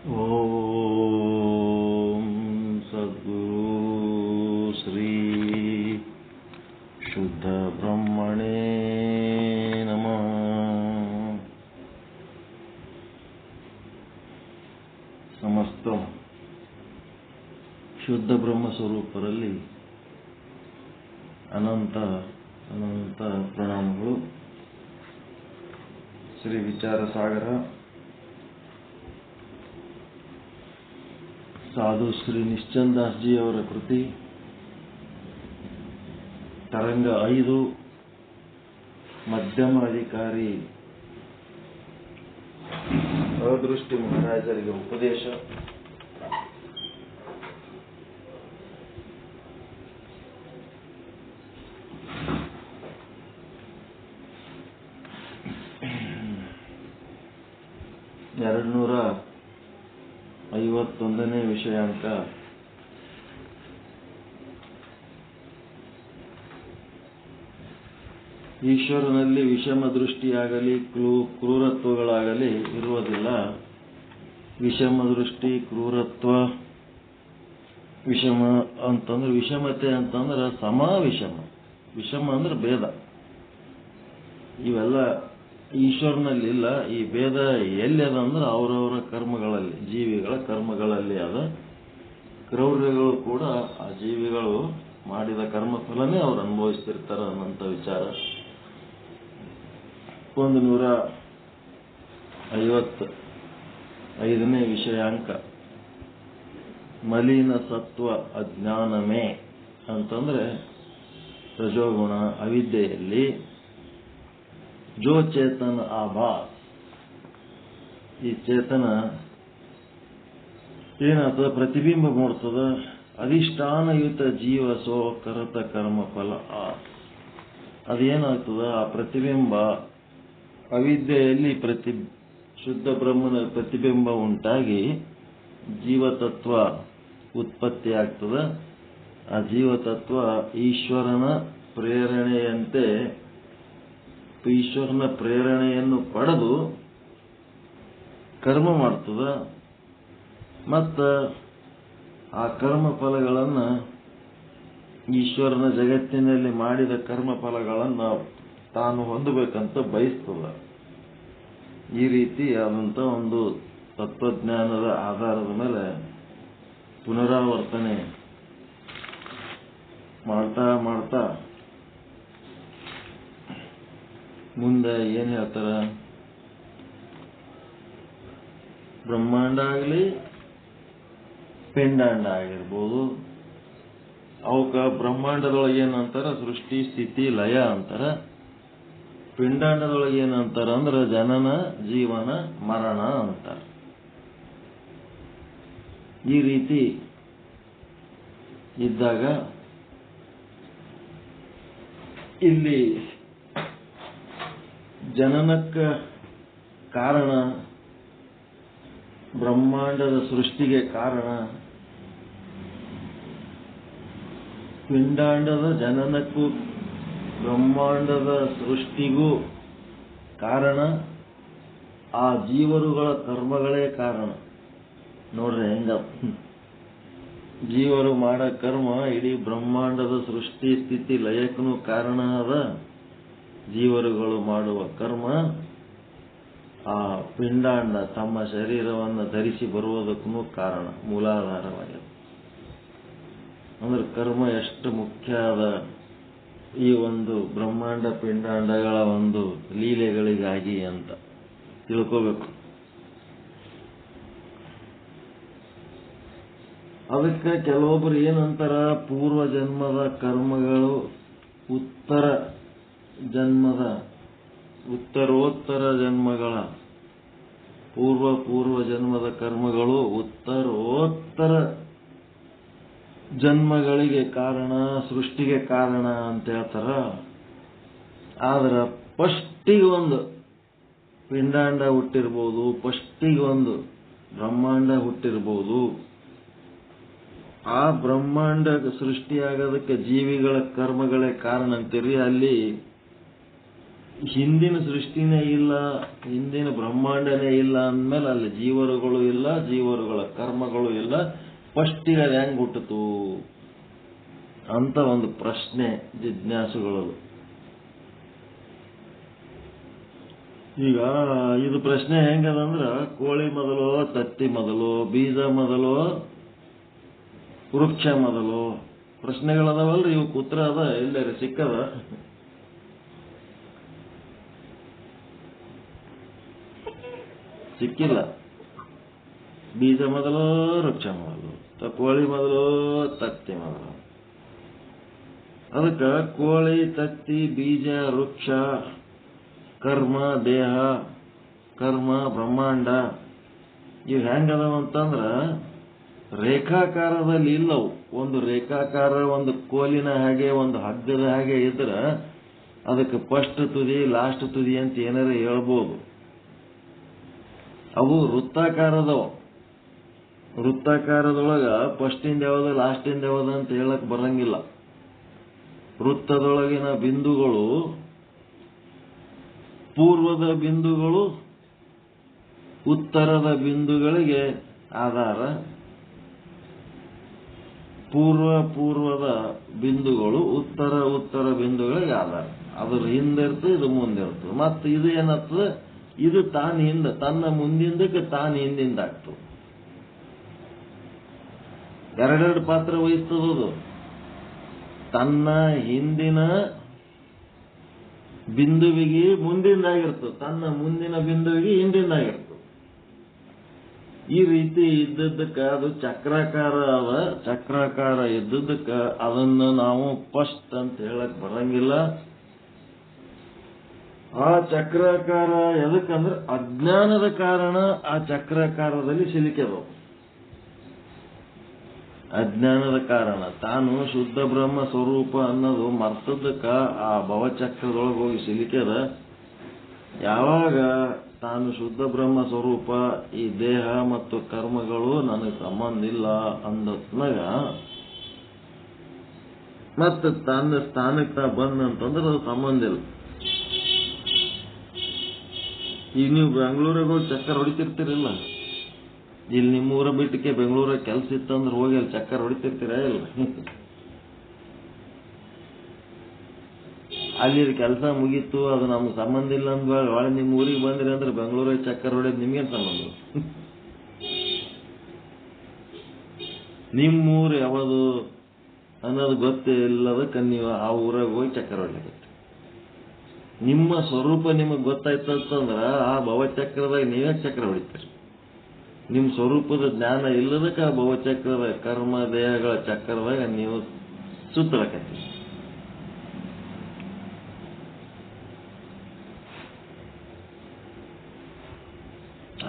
ಓಂ ಸದ್ಗುರು ಶ್ರೀ ಶುದ್ಧ ಬ್ರಹ್ಮಣೇ ನಮಃ. ಸಮಸ್ತ ಶುದ್ಧ ಬ್ರಹ್ಮ ಸ್ವರೂಪರಲ್ಲಿ ಅನಂತ ಅನಂತ ಪ್ರಣಾಮಗಳು. ಶ್ರೀ ವಿಚಾರ ಸಾಗರ ಸಾಧು ಶ್ರೀ ನಿಶ್ಚಂದಾಸ್ ಜಿ ಅವರ ಕೃತಿ ತರಂಗ 5 ಮಧ್ಯಮ ಅಧಿಕಾರಿ ಅದೃಷ್ಟಿ ಮಹಾರಾಜರಿಗೆ ಉಪದೇಶ. ಎರಡ್ನೂರ 51ನೇ ವಿಷಯಾಂಕ. ಈಶ್ವರನಲ್ಲಿ ವಿಷಮ ದೃಷ್ಟಿಯಾಗಲಿ ಕ್ರೂರತ್ವಗಳಾಗಲಿ ಇರುವುದಿಲ್ಲ. ವಿಷಮ ದೃಷ್ಟಿ, ಕ್ರೂರತ್ವ, ವಿಷಮ ಅಂತಂದ್ರೆ ವಿಷಮತೆ ಅಂತಂದ್ರೆ ವಿಷಮ, ವಿಷಮ ಅಂದ್ರೆ ಭೇದ. ಇವೆಲ್ಲ ಈಶ್ವರನಲ್ಲಿಲ್ಲ. ಈ ಭೇದ ಎಲ್ಲಿ ಅದ ಅಂದ್ರೆ ಅವರವರ ಕರ್ಮಗಳಲ್ಲಿ, ಜೀವಿಗಳ ಕರ್ಮಗಳಲ್ಲಿ ಅದ. ಕ್ರೌರ್ಯಗಳು ಕೂಡ ಆ ಜೀವಿಗಳು ಮಾಡಿದ ಕರ್ಮ ಫಲನೇ ಅವ್ರು ಅನುಭವಿಸ್ತಿರ್ತಾರ ಅನ್ನೋಂಥ ವಿಚಾರ. 155ನೇ ವಿಷಯಾಂಕ. ಮಲಿನ ಸತ್ವ ಅಜ್ಞಾನಮೇ ಅಂತಂದ್ರೆ ರಜೋಗುಣ ಅವಿದ್ಯೆಯಲ್ಲಿ ಜೋ ಚೇತನ ಆಭಾಸ್, ಈ ಚೇತನ ಏನಾಗ್ತದ, ಪ್ರತಿಬಿಂಬ ಮೂಡ್ತದ. ಅಧಿಷ್ಠಾನಯುತ ಜೀವ ಸೋ ಕರತ ಕರ್ಮ ಫಲ ಅದೇನಾಗ್ತದ, ಆ ಪ್ರತಿಬಿಂಬ ಅವಿದ್ಯೆಯಲ್ಲಿ ಶುದ್ಧ ಬ್ರಹ್ಮನ ಪ್ರತಿಬಿಂಬ ಉಂಟಾಗಿ ಜೀವತತ್ವ ಉತ್ಪತ್ತಿ ಆಗ್ತದ. ಆ ಜೀವತತ್ವ ಈಶ್ವರನ ಪ್ರೇರಣೆಯಂತೆ, ಈಶ್ವರನ ಪ್ರೇರಣೆಯನ್ನು ಪಡೆದು ಕರ್ಮ ಮಾಡ್ತದ. ಮತ್ತು ಆ ಕರ್ಮ ಫಲಗಳನ್ನು, ಈಶ್ವರನ ಜಗತ್ತಿನಲ್ಲಿ ಮಾಡಿದ ಕರ್ಮ ಫಲಗಳನ್ನು ತಾನು ಹೊಂದಬೇಕಂತ ಬಯಸ್ತದ. ಈ ರೀತಿ ಆದಂಥ ಒಂದು ತತ್ವಜ್ಞಾನದ ಆಧಾರದ ಮೇಲೆ ಪುನರಾವರ್ತನೆ ಮಾಡ್ತಾ ಮಾಡ್ತಾ ಮುಂದೆ ಏನ್ ಹೇಳ್ತಾರ, ಬ್ರಹ್ಮಾಂಡ ಆಗಲಿ ಪಿಂಡಾಂಡ ಆಗಿರ್ಬೋದು, ಅವಕ್ಕ ಬ್ರಹ್ಮಾಂಡದೊಳಗೆ ಏನಂತಾರ, ಸೃಷ್ಟಿ ಸ್ಥಿತಿ ಲಯ ಅಂತಾರ. ಪಿಂಡಾಂಡದೊಳಗೆ ಏನಂತಾರ ಅಂದ್ರೆ ಜನನ ಜೀವನ ಮರಣ ಅಂತಾರ. ಈ ರೀತಿ ಇದ್ದಾಗ ಇಲ್ಲಿ ಜನನಕ್ಕ ಕಾರಣ, ಬ್ರಹ್ಮಾಂಡದ ಸೃಷ್ಟಿಗೆ ಕಾರಣ, ಪಿಂಡಾಂಡದ ಜನನಕ್ಕೂ ಬ್ರಹ್ಮಾಂಡದ ಸೃಷ್ಟಿಗೂ ಕಾರಣ ಆ ಜೀವರುಗಳ ಕರ್ಮಗಳೇ ಕಾರಣ. ನೋಡ್ರಿ ಹೆಂಗ ಜೀವರು ಮಾಡೋ ಕರ್ಮ ಇಡೀ ಬ್ರಹ್ಮಾಂಡದ ಸೃಷ್ಟಿ ಸ್ಥಿತಿ ಲಯಕ್ಕೂ ಕಾರಣ ಅದ. ಜೀವರುಗಳು ಮಾಡುವ ಕರ್ಮ ಆ ಪಿಂಡಾಂಡ ತಮ್ಮ ಶರೀರವನ್ನು ಧರಿಸಿ ಬರುವುದಕ್ಕೂ ಕಾರಣ, ಮೂಲಾಧಾರವಾಗಿದೆ. ಅಂದ್ರೆ ಕರ್ಮ ಎಷ್ಟು ಮುಖ್ಯ ಅದ ಈ ಒಂದು ಬ್ರಹ್ಮಾಂಡ ಪಿಂಡಾಂಡಗಳ ಒಂದು ಲೀಲೆಗಳಿಗಾಗಿ ಅಂತ ತಿಳ್ಕೋಬೇಕು. ಅದಕ್ಕೆ ಕೆಲವೊಬ್ರು ಏನಂತಾರ, ಪೂರ್ವ ಜನ್ಮದ ಕರ್ಮಗಳು ಉತ್ತರೋತ್ತರ ಜನ್ಮಗಳ, ಪೂರ್ವ ಜನ್ಮದ ಕರ್ಮಗಳು ಉತ್ತರೋತ್ತರ ಜನ್ಮಗಳಿಗೆ ಕಾರಣ, ಸೃಷ್ಟಿಗೆ ಕಾರಣ ಅಂತ ಹೇಳ್ತಾರ. ಆದ್ರೆ ಫಸ್ಟಿಗೆ ಒಂದು ಪಿಂಡಾಂಡ ಹುಟ್ಟಿರ್ಬೋದು, ಫಸ್ಟಿಗೆ ಒಂದು ಬ್ರಹ್ಮಾಂಡ ಹುಟ್ಟಿರ್ಬೋದು. ಆ ಬ್ರಹ್ಮಾಂಡ ಸೃಷ್ಟಿಯಾಗೋದಕ್ಕೆ ಜೀವಿಗಳ ಕರ್ಮಗಳೇ ಕಾರಣ ಅಂತೀರಿ. ಅಲ್ಲಿ ಹಿಂದಿನ ಸೃಷ್ಟಿನೇ ಇಲ್ಲ, ಹಿಂದಿನ ಬ್ರಹ್ಮಾಂಡನೇ ಇಲ್ಲ ಅಂದಮೇಲೆ ಅಲ್ಲಿ ಜೀವರುಗಳು ಇಲ್ಲ, ಜೀವರುಗಳ ಕರ್ಮಗಳು ಇಲ್ಲ, ಫಸ್ಟಿಗೆ ಅದು ಹೆಂಗ್ ಹುಟ್ಟಿತು ಅಂತ ಒಂದು ಪ್ರಶ್ನೆ ಜಿಜ್ಞಾಸುಗಳು. ಈಗ ಇದು ಪ್ರಶ್ನೆ ಹೆಂಗದಂದ್ರ, ಕೋಳಿ ಮೊದಲು, ತತ್ತಿ ಮೊದಲು, ಬೀಜ ಮೊದಲು, ವೃಕ್ಷ ಮೊದಲು ಪ್ರಶ್ನೆಗಳದಾವಲ್ರಿ. ಇವಕ್ಕೆ ಉತ್ತರ ಅದ ಎಲ್ಲಾರ ಸಿಕ್ಕದ? ಸಿಕ್ಕಿಲ್ಲ. ಬೀಜ ಮೊದಲು, ವೃಕ್ಷ ಮೊದಲು, ಕೋಳಿ ಮೊದಲು, ತತ್ತಿ ಮೊದಲು. ಅದಕ್ಕೆ ಕೋಳಿ, ತತ್ತಿ, ಬೀಜ, ವೃಕ್ಷ, ಕರ್ಮ, ದೇಹ, ಕರ್ಮ, ಬ್ರಹ್ಮಾಂಡ ಇವು ಹೆಂಗದವ ಅಂತಂದ್ರ ರೇಖಾಕಾರದಲ್ಲಿ ಇಲ್ಲವು. ಒಂದು ರೇಖಾಕಾರ ಒಂದು ಕೋಲಿನ ಹಾಗೆ, ಒಂದು ಹಗ್ಗದ ಹಾಗೆ ಇದ್ರ ಅದಕ್ಕೆ ಫಸ್ಟ್ ತುದಿ, ಲಾಸ್ಟ್ ತುದಿ ಅಂತ ಏನಾರ ಹೇಳ್ಬೋದು. ಅವು ವೃತ್ತಾಕಾರದವು. ವೃತ್ತಾಕಾರದೊಳಗ ಫಸ್ಟಿಂದ ಯಾವ್ದು, ಲಾಸ್ಟಿಂದ ಯಾವ್ದು ಅಂತ ಹೇಳಕ್ ಬರಂಗಿಲ್ಲ. ವೃತ್ತದೊಳಗಿನ ಬಿಂದುಗಳು, ಪೂರ್ವದ ಬಿಂದುಗಳು ಉತ್ತರದ ಬಿಂದುಗಳಿಗೆ ಆಧಾರ, ಪೂರ್ವದ ಬಿಂದುಗಳು ಉತ್ತರ ಬಿಂದುಗಳಿಗೆ ಆಧಾರ. ಅದ್ರ ಹಿಂದಿರ್ತದೆ, ಇದು ಮುಂದಿರ್ತದೆ. ಮತ್ತೆ ಇದು ಏನಾಗ್ತದೆ, ಇದು ತಾನು ಹಿಂದೆ, ತನ್ನ ಮುಂದಿಂದಕ್ಕೆ ತಾನು ಹಿಂದಿಂದ ಆಗ್ತದೆ. ಎರಡೆರಡು ಪಾತ್ರ ವಹಿಸ್ತದದು. ತನ್ನ ಹಿಂದಿನ ಬಿಂದುವಿಗೆ ಮುಂದಿಂದಾಗಿರ್ತದೆ, ತನ್ನ ಮುಂದಿನ ಬಿಂದುವಿಗೆ ಹಿಂದಿಂದಾಗಿರ್ತದೆ. ಈ ರೀತಿ ಇದ್ದದ್ದಕ್ಕ ಅದು ಚಕ್ರಾಕಾರ ಅದ. ಚಕ್ರಾಕಾರ ಇದ್ದದ್ದಕ್ಕ ಅದನ್ನು ನಾವು ಫಸ್ಟ್ ಅಂತ ಹೇಳಕ್ ಬರಂಗಿಲ್ಲ. ಆ ಚಕ್ರಾಕಾರ ಎದಕ್ಕಂದ್ರೆ ಅಜ್ಞಾನದ ಕಾರಣ ಆ ಚಕ್ರಾಕಾರದಲ್ಲಿ ಸಿಲುಕಿದವು. ಅಜ್ಞಾನದ ಕಾರಣ ತಾನು ಶುದ್ಧ ಬ್ರಹ್ಮ ಸ್ವರೂಪ ಅನ್ನೋದು ಮರ್ತದಕ್ಕ ಆ ಭವಚಕ್ರದೊಳಗೆ ಹೋಗಿ ಸಿಲುಕ್ಯದ. ಯಾವಾಗ ತಾನು ಶುದ್ಧ ಬ್ರಹ್ಮ ಸ್ವರೂಪ, ಈ ದೇಹ ಮತ್ತು ಕರ್ಮಗಳು ನನಗೆ ಸಂಬಂಧ ಇಲ್ಲ ಅಂದತ್ನಾಗ ಮತ್ತೆ ತನ್ನ ಸ್ಥಾನಕ್ಕೆ ಬಂದಂತಂದ್ರೆ ಅದು ಸಂಬಂಧ ಇಲ್ಲ. ಈಗ ನೀವು ಬೆಂಗಳೂರಾಗ ಹೋಗಿ ಚಕ್ಕರ್ ಹೊಡಿತಿರ್ತೀರಿಲ್ಲ, ಇಲ್ಲಿ ನಿಮ್ಮ ಊರ ಬಿಟ್ಟಕ್ಕೆ ಬೆಂಗಳೂರಾಗ ಕೆಲಸ ಇತ್ತಂದ್ರೆ ಹೋಗಿ ಅಲ್ಲಿ ಚಕ್ಕರ್ ಹೊಡಿತಿರ್ತೀರ ಇಲ್ಲ? ಅಲ್ಲಿ ಕೆಲಸ ಮುಗೀತು, ಅದು ನಮ್ಗೆ ಸಂಬಂಧ ಇಲ್ಲ ಅಂದ ಒಳ್ಳೆ ನಿಮ್ಮ ಊರಿಗೆ ಬಂದ್ರಿ ಅಂದ್ರೆ ಬೆಂಗಳೂರಾಗ ಚಕ್ಕರ್ ಹೊಡೆಯೋದು ನಿಮ್ಗೇನು ಸಂಬಂಧ? ನಿಮ್ಮೂರು ಯಾವುದು ಅನ್ನೋದು ಗೊತ್ತಿಲ್ಲದಕ್ಕೆ ನೀವು ಆ ಊರಾಗ ಹೋಗಿ ಚಕ್ಕರ್ ಹೊಡ್ಲಿಕ್ಕೆ. ನಿಮ್ಮ ಸ್ವರೂಪ ನಿಮಗೆ ಗೊತ್ತಾಯ್ತಂದ್ರ ಆ ಭವಚಕ್ರದಾಗ ನೀವೇ ಚಕ್ರ ಹೊಡಿತೀರಿ. ನಿಮ್ಮ ಸ್ವರೂಪದ ಜ್ಞಾನ ಇಲ್ಲದಕ್ಕೆ ಆ ಭವಚಕ್ರದ ಕರ್ಮ ದೇಹಗಳ ಚಕ್ರದಾಗ ನೀವು ಸುತ್ತಲಕತ್ತೀರಿ.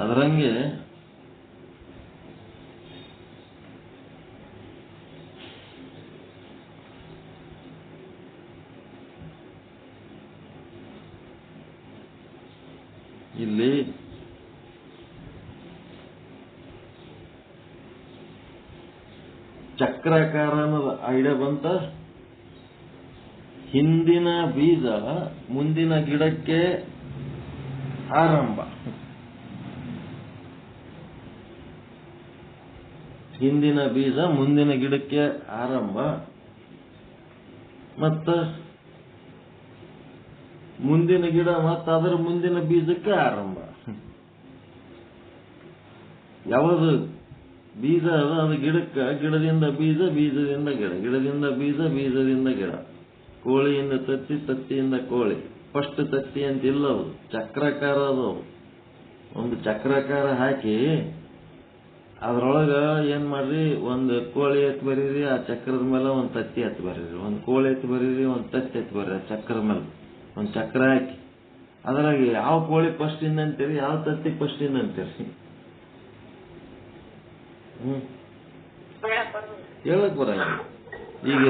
ಅದರಂಗೆ ಇಲ್ಲಿ ಚಕ್ರಾಕಾರ ಅನ್ನೋದು ಐಡಿಯಾ ಬಂತ. ಹಿಂದಿನ ಬೀಜ ಮುಂದಿನ ಗಿಡಕ್ಕೆ ಆರಂಭ. ಹಿಂದಿನ ಬೀಜ ಮುಂದಿನ ಗಿಡಕ್ಕೆ ಆರಂಭ, ಮತ್ತ ಮುಂದಿನ ಗಿಡ ಮತ್ತು ಅದರ ಮುಂದಿನ ಬೀಜಕ್ಕೆ ಆರಂಭ. ಯಾವುದು ಬೀಜ ಅದ ಅದು ಗಿಡಕ್ಕೆ, ಗಿಡದಿಂದ ಬೀಜ, ಬೀಜದಿಂದ ಗಿಡ, ಗಿಡದಿಂದ ಬೀಜ, ಬೀಜದಿಂದ ಗಿಡ. ಕೋಳಿಯಿಂದ ತತ್ತಿ, ತತ್ತಿಯಿಂದ ಕೋಳಿ. ಫಸ್ಟ್ ತತ್ತಿ ಅಂತ ಇಲ್ಲ, ಅದು ಚಕ್ರಾಕಾರ. ಅದು ಒಂದು ಚಕ್ರಾಕಾರ ಹಾಕಿ ಅದ್ರೊಳಗ ಏನ್ ಮಾಡ್ರಿ, ಒಂದು ಕೋಳಿ ಎತ್ತು ಬರೀರಿ, ಆ ಚಕ್ರದ ಮೇಲೆ ಒಂದು ತತ್ತಿ ಎತ್ತು ಬರೀರಿ, ಒಂದು ಕೋಳಿ ಎತ್ತು ಬರೀರಿ, ಒಂದು ತತ್ತಿ ಎತ್ತು ಬರೀರಿ. ಆ ಚಕ್ರದ ಮೇಲೆ ಒಂದು ಚಕ್ರ ಹಾಕಿ ಅದ್ರಾಗ ಯಾವ ಕೋಳಿ ಫಸ್ಟ್ ಇಂದ ಅಂತೀರಿ, ಯಾವ ತತ್ತಿ ಫಸ್ಟ್ ಇಂದ ಅಂತೀರಿ? ಹೇಳಕ್ ಬರಂಗ. ಈಗ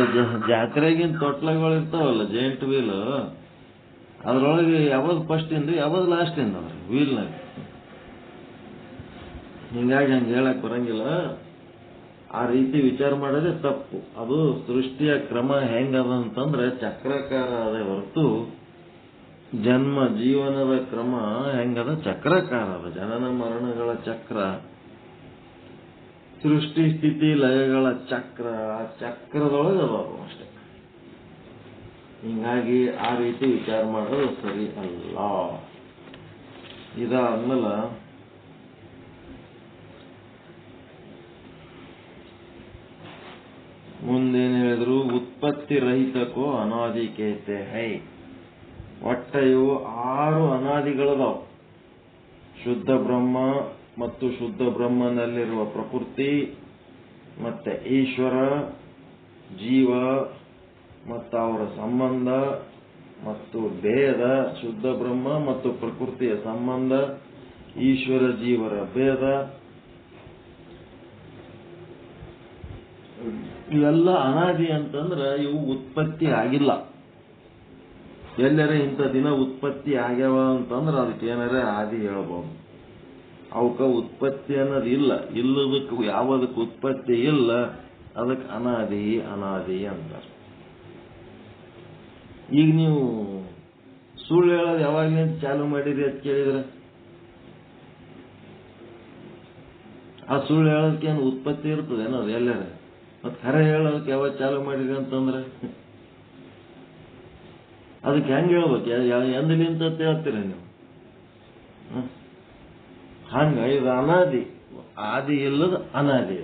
ಜಾತ್ರೆಗಿನ ತೊಟ್ಲಗಳು ಇರ್ತಾವಲ್ಲ, ಜೈಂಟ್ ವೀಲ್, ಅದ್ರೊಳಗೆ ಯಾವ್ದು ಫಸ್ಟ್ ಇಂದ ಯಾವ್ದು ಲಾಸ್ಟ್ ಇಂದ ಅದ್ರ ವೀಲ್ನಾಗ. ಹಿಂಗಾಗಿ ಹಂಗೆ ಹೇಳಕ್ ಬರಂಗಿಲ್ಲ. ಆ ರೀತಿ ವಿಚಾರ ಮಾಡೋದೇ ತಪ್ಪು. ಅದು ಸೃಷ್ಟಿಯ ಕ್ರಮ ಹೆಂಗದ ಅಂತಂದ್ರೆ ಚಕ್ರಾಕಾರ ಅದೇ ಹೊರತು ಜನ್ಮ ಜೀವನದ ಕ್ರಮ ಹೆಂಗದ? ಚಕ್ರಕಾರ ಅದ. ಜನನ ಮರಣಗಳ ಚಕ್ರ, ಸೃಷ್ಟಿ ಸ್ಥಿತಿ ಲಯಗಳ ಚಕ್ರ, ಆ ಚಕ್ರದೊಳಗೆ ಅದಾವ ಅಷ್ಟೇ. ಹಿಂಗಾಗಿ ಆ ರೀತಿ ವಿಚಾರ ಮಾಡೋದು ಸರಿ ಅಲ್ಲ. ಇದಾದ್ಮೇಲೆ ಮುಂದೇನು ಹೇಳಿದ್ರು? ಉತ್ಪತ್ತಿ ರಹಿತಕ್ಕೋ ಅನಾದಿಕೇತೆ ಹೈ. ಒಟ್ಟ ಇವು 6 ಅನಾದಿಗಳದಾವ. ಶುದ್ಧ ಬ್ರಹ್ಮ ಮತ್ತು ಶುದ್ಧ ಬ್ರಹ್ಮನಲ್ಲಿರುವ ಪ್ರಕೃತಿ, ಮತ್ತೆ ಈಶ್ವರ, ಜೀವ ಮತ್ತು ಅವರ ಸಂಬಂಧ, ಮತ್ತು ಭೇದ, ಶುದ್ಧ ಬ್ರಹ್ಮ ಮತ್ತು ಪ್ರಕೃತಿಯ ಸಂಬಂಧ, ಈಶ್ವರ ಜೀವರ ಭೇದ, ಇವೆಲ್ಲ ಅನಾದಿ ಅಂತಂದ್ರೆ ಇವು ಉತ್ಪತ್ತಿ ಆಗಿಲ್ಲ. ಎಲ್ಲರ ಇಂಥ ದಿನ ಉತ್ಪತ್ತಿ ಆಗ್ಯಾವ ಅಂತಂದ್ರೆ ಅದಕ್ಕೆ ಏನಾರ ಆದಿ ಹೇಳ್ಬೋದು. ಅವಕ್ಕ ಉತ್ಪತ್ತಿ ಅನ್ನೋದು ಇಲ್ಲ. ಇಲ್ಲದಕ್ಕೆ ಯಾವುದಕ್ಕೆ ಉತ್ಪತ್ತಿ ಇಲ್ಲ ಅದಕ್ಕೆ ಅನಾದಿ ಅನಾದಿ ಅಂತಾರೆ. ಈಗ ನೀವು ಸುಳ್ಳು ಹೇಳೋದು ಯಾವಾಗಲಿಂದ ಚಾಲು ಮಾಡಿರಿ ಅಂತ ಕೇಳಿದ್ರೆ, ಆ ಸುಳ್ಳು ಹೇಳೋದಕ್ಕೆ ಏನು ಉತ್ಪತ್ತಿ ಇರ್ತದೆ ಅನ್ನೋದು ಎಲ್ಲರ? ಮತ್ತೆ ಖರೆ ಹೇಳೋದಕ್ಕೆ ಯಾವಾಗ ಚಾಲು ಮಾಡಿರಿ ಅಂತಂದ್ರೆ ಅದಕ್ಕೆ ಹೆಂಗೆ ಹೇಳ್ಬೇಕು? ಎಂದಲಿಂತ ಹೇಳ್ತೀರ ನೀವು? ಹಂಗ ಇದು ಅನಾದಿ, ಆದಿ ಇಲ್ಲದ ಅನಾದಿ.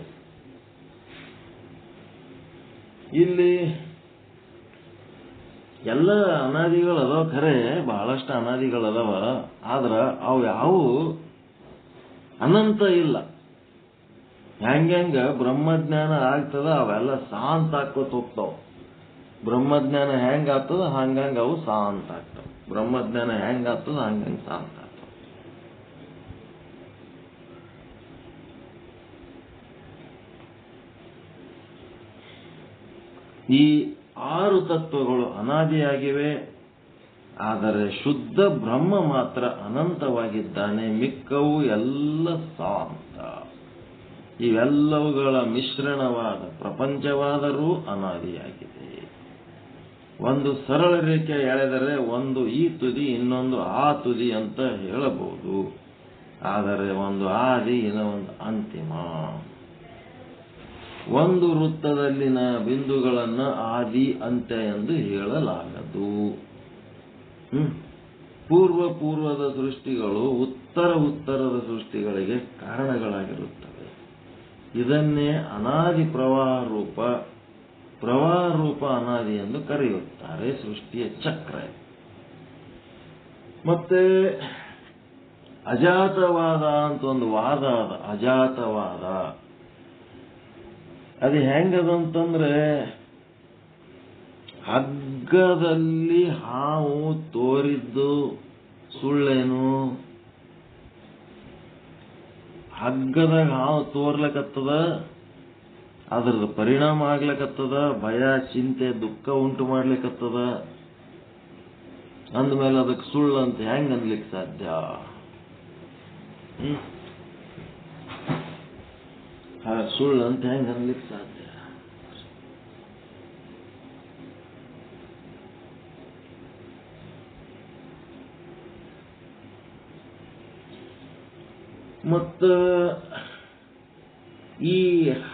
ಇಲ್ಲಿ ಎಲ್ಲ ಅನಾದಿಗಳದಾವ, ಖರೆ ಬಹಳಷ್ಟು ಅನಾದಿಗಳದಾವ. ಆದ್ರ ಅವು ಯಾವು ಅನಂತ ಇಲ್ಲ. ಹೆಂಗ ಬ್ರಹ್ಮಜ್ಞಾನ ಆಗ್ತದ ಅವೆಲ್ಲ ಶಾಂತ ಆಕೋತ ಹೋಗ್ತಾವ. ಬ್ರಹ್ಮಜ್ಞಾನ ಹೆಂಗ ಆಗ್ತದ ಹಂಗಂಗ ಅವು ಶಾಂತ ಆಗ್ತಾವ. ಬ್ರಹ್ಮಜ್ಞಾನ ಹೆಂಗ ಆಗ್ತದ ಹಂಗಂಗ ಶಾಂತ ಆಗ್ತಾವ. ಈ 6 ತತ್ವಗಳು ಅನಾದಿಯಾಗಿವೆ. ಆದರೆ ಶುದ್ಧ ಬ್ರಹ್ಮ ಮಾತ್ರ ಅನಂತವಾಗಿದ್ದಾನೆ. ಮಿಕ್ಕವು ಎಲ್ಲ ಶಾಂತ. ಇವೆಲ್ಲವುಗಳ ಮಿಶ್ರಣವಾದ ಪ್ರಪಂಚವಾದರೂ ಅನಾದಿಯಾಗಿದೆ. ಒಂದು ಸರಳ ರೇಖೆ ಎಳೆದರೆ ಒಂದು ಈ ತುದಿ ಇನ್ನೊಂದು ಆ ತುದಿ ಅಂತ ಹೇಳಬಹುದು. ಆದರೆ ಒಂದು ಆದಿ ಇನ್ನೊಂದು ಅಂತಿಮ. ಒಂದು ವೃತ್ತದಲ್ಲಿನ ಬಿಂದುಗಳನ್ನು ಆದಿ ಅಂತ್ಯ ಎಂದು ಹೇಳಲಾಗದು. ಪೂರ್ವದ ಸೃಷ್ಟಿಗಳು ಉತ್ತರದ ಸೃಷ್ಟಿಗಳಿಗೆ ಕಾರಣಗಳಾಗಿರುತ್ತವೆ. ಇದನ್ನೇ ಅನಾದಿ ಪ್ರವಾಹ ರೂಪ ಅನಾದಿ ಎಂದು ಕರೆಯುತ್ತಾರೆ. ಸೃಷ್ಟಿಯ ಚಕ್ರ. ಮತ್ತೆ ಅಜಾತವಾದ ಅಂತ ಒಂದು ವಾದ ಅದ. ಅಜಾತವಾದ ಅದು ಹೆಂಗದಂತಂದ್ರೆ, ಹಗ್ಗದಲ್ಲಿ ಹಾವು ತೋರಿದ್ದು ಸುಳ್ಳೇನು? ಹಗ್ಗದಾಗ ಹಾವು ತೋರ್ಲಕತ್ತದ, ಅದ್ರದ್ದು ಪರಿಣಾಮ ಆಗ್ಲಕತ್ತದ, ಭಯ ಚಿಂತೆ ದುಃಖ ಉಂಟು ಮಾಡ್ಲಿಕ್ಕತ್ತದ. ಅಂದ್ಮೇಲೆ ಅದಕ್ಕೆ ಸುಳ್ಳು ಅಂತ ಹೆಂಗ್ ಅನ್ಲಿಕ್ಕೆ ಸಾಧ್ಯ? ಸುಳ್ಳು ಅಂತ ಹೆಂಗ್ ಅನ್ಲಿಕ್ಕೆ ಸಾಧ್ಯ? ಮತ್ತ ಈ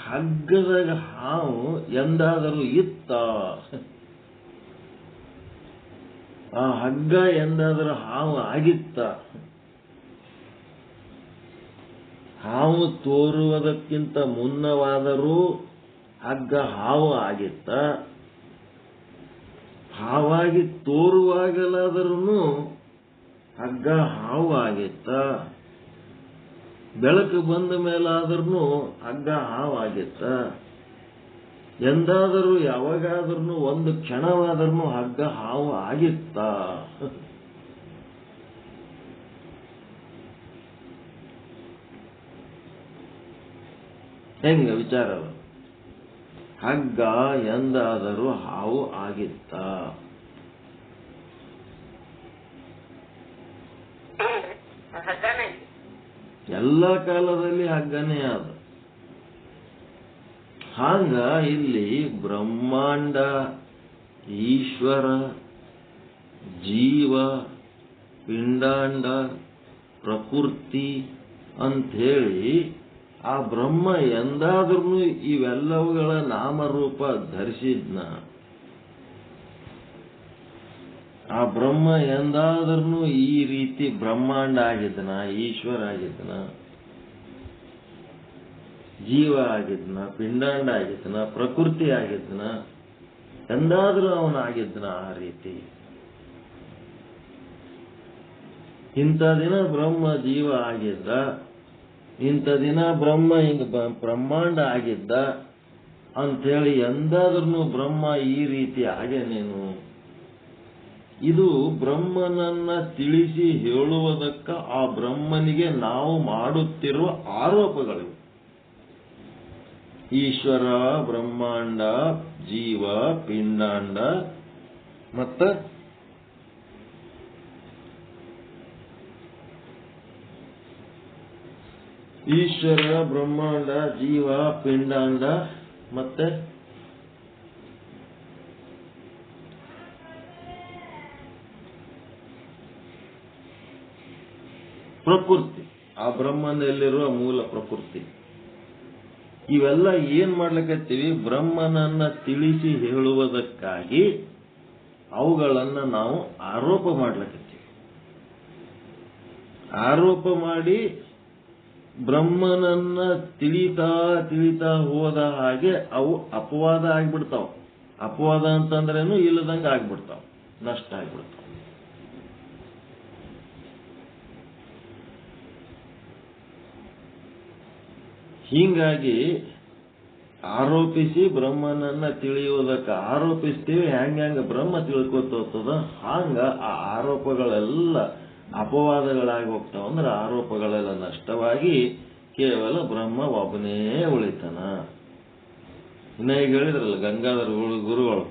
ಹಗ್ಗದಾಗ ಹಾವು ಎಂದಾದರೂ ಇತ್ತ? ಆ ಹಗ್ಗ ಎಂದಾದರೂ ಹಾವು ಆಗಿತ್ತ? ಹಾವು ತೋರುವುದಕ್ಕಿಂತ ಮುನ್ನವಾದರೂ ಹಗ್ಗ ಹಾವು ಆಗಿತ್ತ? ಹಾವಾಗಿ ತೋರುವಾಗಲಾದರೂ ಹಗ್ಗ ಹಾವು ಆಗಿತ್ತ? ಬೆಳಕು ಬಂದ ಮೇಲಾದ್ರೂ ಹಗ್ಗ ಹಾವು ಆಗಿತ್ತ? ಎಂದಾದರೂ ಯಾವಾಗಾದ್ರೂ ಒಂದು ಕ್ಷಣವಾದ್ರೂ ಹಗ್ಗ ಹಾವು ಆಗಿತ್ತ? ಹೆಂಗ ವಿಚಾರ? ಹಗ್ಗ ಎಂದಾದರೂ ಹಾವು ಆಗಿತ್ತ? ಎಲ್ಲ ಕಾಲದಲ್ಲಿ ಹಗ್ಗನೇ ಆದ. ಹಂಗ ಇಲ್ಲಿ ಬ್ರಹ್ಮಾಂಡ, ಈಶ್ವರ, ಜೀವ ಪಿಂಡಾಂಡ, ಪ್ರಕೃತಿ ಅಂಥೇಳಿ ಆ ಬ್ರಹ್ಮ ಎಂದಾದ್ರೂ ಇವೆಲ್ಲವುಗಳ ನಾಮರೂಪ ಧರಿಸಿದ್ನ? ಆ ಬ್ರಹ್ಮ ಎಂದಾದ್ರೂ ಈ ರೀತಿ ಬ್ರಹ್ಮಾಂಡ ಆಗಿದ್ನ, ಈಶ್ವರ ಆಗಿದ್ನ, ಜೀವ ಆಗಿದ್ನ, ಪಿಂಡಾಂಡ ಆಗಿದ್ನ, ಪ್ರಕೃತಿ ಆಗಿದ್ನ? ಎಂದಾದ್ರೂ ಅವನಾಗಿದ್ನ ಆ ರೀತಿ? ಇಂಥ ದಿನ ಬ್ರಹ್ಮ ಜೀವ ಆಗಿದ್ದ, ಇಂಥ ದಿನ ಬ್ರಹ್ಮ ಹಿಂಗ ಬ್ರಹ್ಮಾಂಡ ಆಗಿದ್ದ ಅಂಥೇಳಿ ಎಂದಾದ್ರೂ ಬ್ರಹ್ಮ ಈ ರೀತಿ ಆಗ್ಯಾನೇನು? ಇದು ಬ್ರಹ್ಮನನ್ನ ತಿಳಿಸಿ ಹೇಳುವುದಕ್ಕ ಆ ಬ್ರಹ್ಮನಿಗೆ ನಾವು ಮಾಡುತ್ತಿರುವ ಆರೋಪಗಳು. ಈಶ್ವರ, ಬ್ರಹ್ಮಾಂಡ, ಜೀವ, ಪಿಂಡಾಂಡ ಮತ್ತ ಈಶ್ವರ, ಬ್ರಹ್ಮಾಂಡ, ಜೀವ, ಪಿಂಡಾಂಡ ಮತ್ತೆ ಪ್ರಕೃತಿ, ಆ ಬ್ರಹ್ಮನಲ್ಲಿರುವ ಮೂಲ ಪ್ರಕೃತಿ. ಇವೆಲ್ಲ ಏನ್ ಮಾಡ್ಲಿಕ್ಕತ್ತೀವಿ? ಬ್ರಹ್ಮನನ್ನ ತಿಳಿಸಿ ಹೇಳುವುದಕ್ಕಾಗಿ ಅವುಗಳನ್ನ ನಾವು ಆರೋಪ ಮಾಡ್ಲಿಕ್ಕತ್ತೀವಿ. ಆರೋಪ ಮಾಡಿ ಬ್ರಹ್ಮನನ್ನ ತಿಳಿತಾ ತಿಳಿತಾ ಹೋದ ಹಾಗೆ ಅವು ಅಪವಾದ ಆಗ್ಬಿಡ್ತಾವ. ಅಪವಾದ ಅಂತಂದ್ರೇನು? ಇಲ್ಲದಂಗ ಆಗ್ಬಿಡ್ತಾವ, ನಷ್ಟ ಆಗ್ಬಿಡ್ತಾವ. ಹೀಗಾಗಿ ಆರೋಪಿಸಿ ಬ್ರಹ್ಮನನ್ನ ತಿಳಿಯುವುದಕ್ಕೆ ಆರೋಪಿಸ್ತೀವಿ. ಹೆಂಗ ಬ್ರಹ್ಮ ತಿಳ್ಕೊತ ಹೋಗ್ತದ ಹಂಗ ಆ ಆರೋಪಗಳೆಲ್ಲ ಅಪವಾದಗಳಾಗಿ ಹೋಗ್ತಾವ. ಅಂದ್ರೆ ಆರೋಪಗಳೆಲ್ಲ ನಷ್ಟವಾಗಿ ಕೇವಲ ಬ್ರಹ್ಮ ಒಬ್ಬನೇ ಉಳಿತಾನ. ಇನ್ನ ಈಗ ಹೇಳಿದ್ರಲ್ಲ ಗಂಗಾಧರ ಗುರುಗಳು,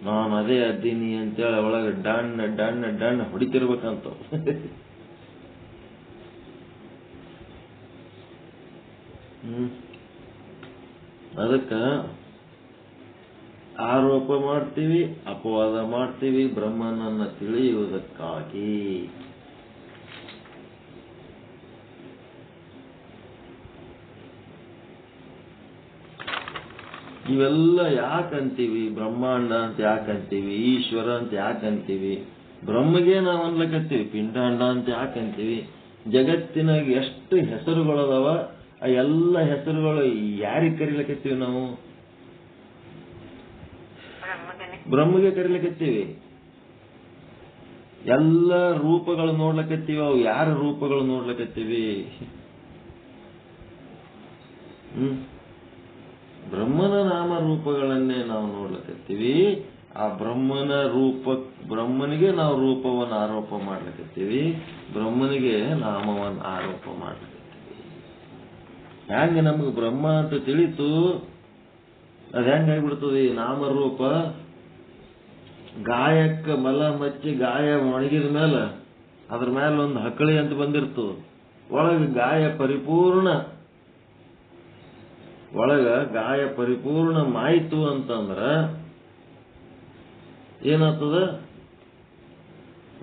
ನಾನು ಅದೇ ಅದ್ದೀನಿ ಅಂತೇಳಿ ಒಳಗೆ ಡಣ್ಣ ಡಣ್ಣ ಡಣ್ಣ ಹೊಡಿತಿರ್ಬೇಕಂತ. ಅದಕ್ಕ ಆರೋಪ ಮಾಡ್ತೀವಿ, ಅಪವಾದ ಮಾಡ್ತೀವಿ ಬ್ರಹ್ಮನನ್ನ ತಿಳಿಯುವುದಕ್ಕಾಗಿ. ಇವೆಲ್ಲ ಯಾಕಂತೀವಿ? ಬ್ರಹ್ಮಾಂಡ ಅಂತ ಯಾಕಂತೀವಿ? ಈಶ್ವರ ಅಂತ ಯಾಕಂತೀವಿ? ಬ್ರಹ್ಮಗೆ ನಾವು ಅನ್ಲಕತ್ತೀವಿ. ಪಿಂಡಾಂಡ ಅಂತ ಯಾಕಂತೀವಿ? ಜಗತ್ತಿನಾಗ ಎಷ್ಟು ಹೆಸರುಗಳದಾವ, ಆ ಎಲ್ಲ ಹೆಸರುಗಳು ಯಾರಿಗೆ ಕರಿಲಕತ್ತೀವಿ ನಾವು? ಬ್ರಹ್ಮಗೆ ಕರಿಲಕತ್ತೀವಿ. ಎಲ್ಲ ರೂಪಗಳು ನೋಡ್ಲಕತ್ತೀವಿ, ಅವು ಯಾರ ರೂಪಗಳು ನೋಡ್ಲಕತ್ತೀವಿ? ಬ್ರಹ್ಮನ ನಾಮ ರೂಪಗಳನ್ನೇ ನಾವು ನೋಡ್ಲಕತ್ತೀವಿ. ಆ ಬ್ರಹ್ಮನಿಗೆ ನಾವು ರೂಪವನ್ನು ಆರೋಪ ಮಾಡ್ಲಕತ್ತೀವಿ, ಬ್ರಹ್ಮನಿಗೆ ನಾಮವನ್ನು ಆರೋಪ ಮಾಡ್ಲಕತ್ತೀವಿ. ಹೆಂಗ ನಮ್ಗೆ ಬ್ರಹ್ಮ ಅಂತ ತಿಳಿತು? ಅದ್ ಹೆಂಗಾಗ್ಬಿಡ್ತದೆ ಈ ನಾಮರೂಪ? ಗಾಯಕ್ಕೆ ಮಲ ಮಚ್ಚಿ ಗಾಯ ಒಣಗಿದ ಮೇಲೆ ಅದ್ರ ಮೇಲೆ ಒಂದು ಹಕ್ಕಳಿ ಅಂತ ಬಂದಿರ್ತದೆ. ಒಳಗ ಗಾಯ ಪರಿಪೂರ್ಣ ಮಾಯಿತು ಅಂತಂದ್ರ ಏನಾಗ್ತದ?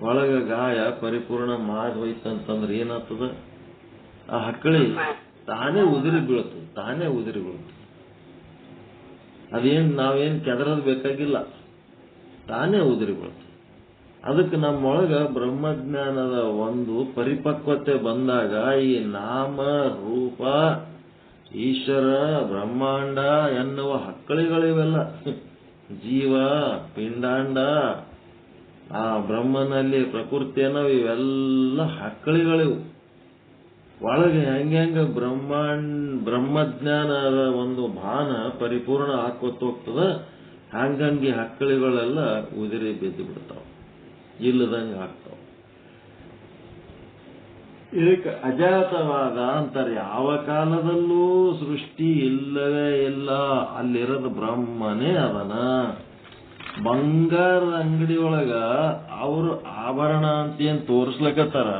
ಒಳಗ ಗಾಯ ಪರಿಪೂರ್ಣ ಮಾರಿ ಹೋಯ್ತಂತಂದ್ರೆ ಏನಾಗ್ತದ? ಆ ಹಕ್ಕಳಿ ತಾನೇ ಉದುರಿ ಬೀಳ್ತದೆ. ಅದೇನ್ ನಾವೇನ್ ಕೆದರದ್ ಬೇಕಾಗಿಲ್ಲ, ತಾನೇ ಉದುರಿ ಬೀಳ್ತದೆ. ಅದಕ್ಕೆ ನಮ್ಮೊಳಗ ಬ್ರಹ್ಮಜ್ಞಾನದ ಒಂದು ಪರಿಪಕ್ವತೆ ಬಂದಾಗ ಈ ನಾಮ ರೂಪ ಈಶ್ವರ ಬ್ರಹ್ಮಾಂಡ ಎನ್ನುವ ಹಕ್ಕಳಿಗಳಿವೆಲ್ಲ, ಜೀವ ಪಿಂಡಾಂಡ ಆ ಬ್ರಹ್ಮನಲ್ಲಿ ಪ್ರಕೃತಿ ಅನ್ನೋ ಇವೆಲ್ಲ ಹಕ್ಕಳಿಗಳಿವು. ಒಳಗೆ ಹೆಂಗ ಬ್ರಹ್ಮಜ್ಞಾನದ ಒಂದು ಭಾನ ಪರಿಪೂರ್ಣ ಹಾಕೋತ ಹೋಗ್ತದ, ಹಂಗಂಗಿ ಹಕ್ಕಳಿಗಳೆಲ್ಲ ಉದುರಿ ಬಿದ್ದು ಬಿಡ್ತಾವ, ಇಲ್ಲದಂಗ ಆಗ್ತಾವ. ಇದಕ್ಕೆ ಅಜಾತವಾದ ಅಂತಾರೆ. ಯಾವ ಕಾಲದಲ್ಲೂ ಸೃಷ್ಟಿ ಇಲ್ಲವೇ ಇಲ್ಲ, ಅಲ್ಲಿರೋದು ಬ್ರಹ್ಮನೇ ಅದನ. ಬಂಗಾರದ ಅಂಗಡಿ ಒಳಗ ಅವರು ಆಭರಣ ಅಂತ ಏನ್ ತೋರಿಸ್ಲಕತ್ತಾರ,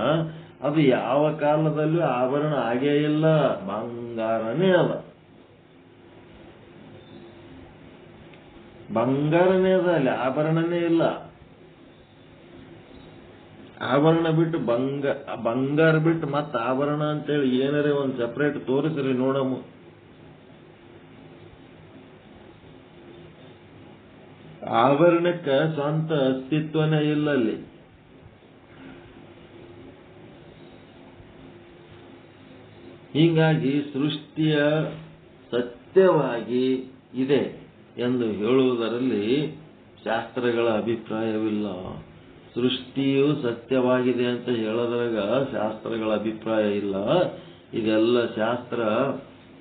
ಅದು ಯಾವ ಕಾಲದಲ್ಲೂ ಆಭರಣ ಆಗೇ ಇಲ್ಲ, ಬಂಗಾರನೇ ಅದ. ಅಲ್ಲಿ ಆಭರಣನೇ ಇಲ್ಲ. ಆಭರಣ ಬಿಟ್ಟು ಬಂಗಾರ ಬಿಟ್ಟು ಮತ್ತೆ ಆಭರಣ ಅಂತೇಳಿ ಏನಾರೇ ಒಂದು ಸೆಪರೇಟ್ ತೋರಿಸ್ರಿ ನೋಡಮ್ಮ. ಆಭರಣಕ್ಕೆ ಸ್ವಂತ ಅಸ್ತಿತ್ವನೇ ಇಲ್ಲ ಅಲ್ಲಿ. ಹೀಗಾಗಿ ಸೃಷ್ಟಿಯ ಸತ್ಯವಾಗಿ ಇದೆ ಎಂದು ಹೇಳುವುದರಲ್ಲಿ ಶಾಸ್ತ್ರಗಳ ಅಭಿಪ್ರಾಯವಿಲ್ಲ. ಸೃಷ್ಟಿಯು ಸತ್ಯವಾಗಿದೆ ಅಂತ ಹೇಳೋದ್ರಾಗ ಶಾಸ್ತ್ರಗಳ ಅಭಿಪ್ರಾಯ ಇಲ್ಲ. ಇದೆಲ್ಲ ಶಾಸ್ತ್ರ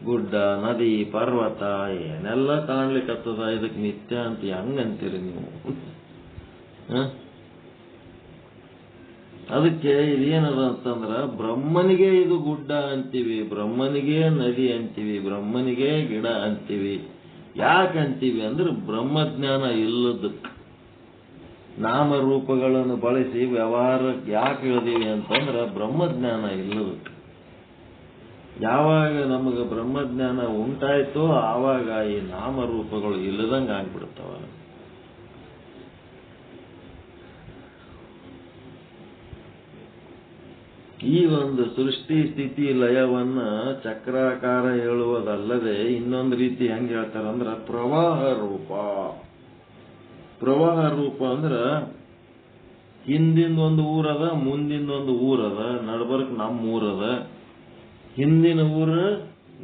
ಗುಡ್ಡ ನದಿ ಪರ್ವತ ಏನೆಲ್ಲ ಕಾಣ್ಲಿಕ್ಕತ್ತದ, ಇದಕ್ಕೆ ನಿತ್ಯ ಅಂತ ಹೆಂಗಂತೀರಿ ನೀವು? ಅದಕ್ಕೆ ಇದೇನದ ಅಂತಂದ್ರ ಬ್ರಹ್ಮನಿಗೆ ಇದು ಗುಡ್ಡ ಅಂತೀವಿ, ಬ್ರಹ್ಮನಿಗೆ ನದಿ ಅಂತೀವಿ, ಬ್ರಹ್ಮನಿಗೆ ಗಿಡ ಅಂತೀವಿ. ಯಾಕೆ ಅಂತೀವಿ ಅಂದ್ರೆ ಬ್ರಹ್ಮಜ್ಞಾನ ಇಲ್ಲದಕ್ಕೆ. ನಾಮರೂಪಗಳನ್ನು ಬಳಸಿ ವ್ಯವಹಾರಕ್ಕೆ ಯಾಕೆ ಹೇಳಿದೀವಿ ಅಂತಂದ್ರೆ ಬ್ರಹ್ಮಜ್ಞಾನ ಇಲ್ಲದಕ್ಕೆ. ಯಾವಾಗ ನಮಗೆ ಬ್ರಹ್ಮಜ್ಞಾನ ಉಂಟಾಯ್ತೋ ಆವಾಗ ಈ ನಾಮರೂಪಗಳು ಇಲ್ಲದಂಗೆ ಆಗ್ಬಿಡ್ತಾವ. ಈ ಒಂದು ಸೃಷ್ಟಿ ಸ್ಥಿತಿ ಲಯವನ್ನ ಚಕ್ರಾಕಾರ ಹೇಳುವುದಲ್ಲದೆ ಇನ್ನೊಂದು ರೀತಿ ಹೆಂಗ್ ಹೇಳ್ತಾರಂದ್ರ ಪ್ರವಾಹ ರೂಪ. ಪ್ರವಾಹ ರೂಪ ಅಂದ್ರ ಹಿಂದಿನ ಒಂದು ಊರದ, ಮುಂದಿನ ಒಂದು ಊರದ, ನಡ್ಬರ್ಕ್ ನಮ್ಮ ಊರದ. ಹಿಂದಿನ ಊರ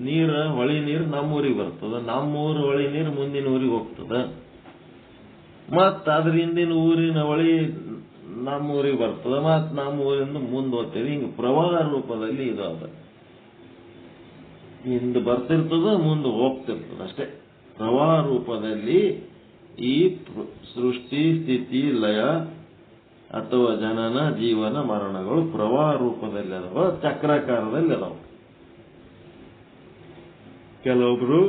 ನೀರ ಹೊಳಿ ನೀರು ನಮ್ಮ ಊರಿಗೆ ಬರ್ತದ, ನಮ್ಮ ಊರ ಹೊಳಿ ನೀರು ಮುಂದಿನ ಊರಿಗೆ ಹೋಗ್ತದ. ಮತ್ತ ಅದ್ರ ಹಿಂದಿನ ಊರಿನ ಹೊಳಿ ನಮ್ಮ ಊರಿಗೆ ಬರ್ತದ, ಮತ್ ನಮ್ಮ ಊರಿಂದ ಮುಂದೆ ಹೋಗ್ತೇವೆ. ಹಿಂಗ ಪ್ರವಾಹ ರೂಪದಲ್ಲಿ ಇದು ಅದ. ಹಿಂದೆ ಬರ್ತಿರ್ತದ, ಮುಂದೆ ಹೋಗ್ತಿರ್ತದ ಅಷ್ಟೇ. ಪ್ರವಾಹ ರೂಪದಲ್ಲಿ ಈ ಸೃಷ್ಟಿ ಸ್ಥಿತಿ ಲಯ ಅಥವಾ ಜನನ ಜೀವನ ಮರಣಗಳು ಪ್ರವಾಹ ರೂಪದಲ್ಲಿ ಅದಾವ, ಚಕ್ರಾಕಾರದಲ್ಲಿ ಅದಾವ. ಕೆಲವೊಬ್ರು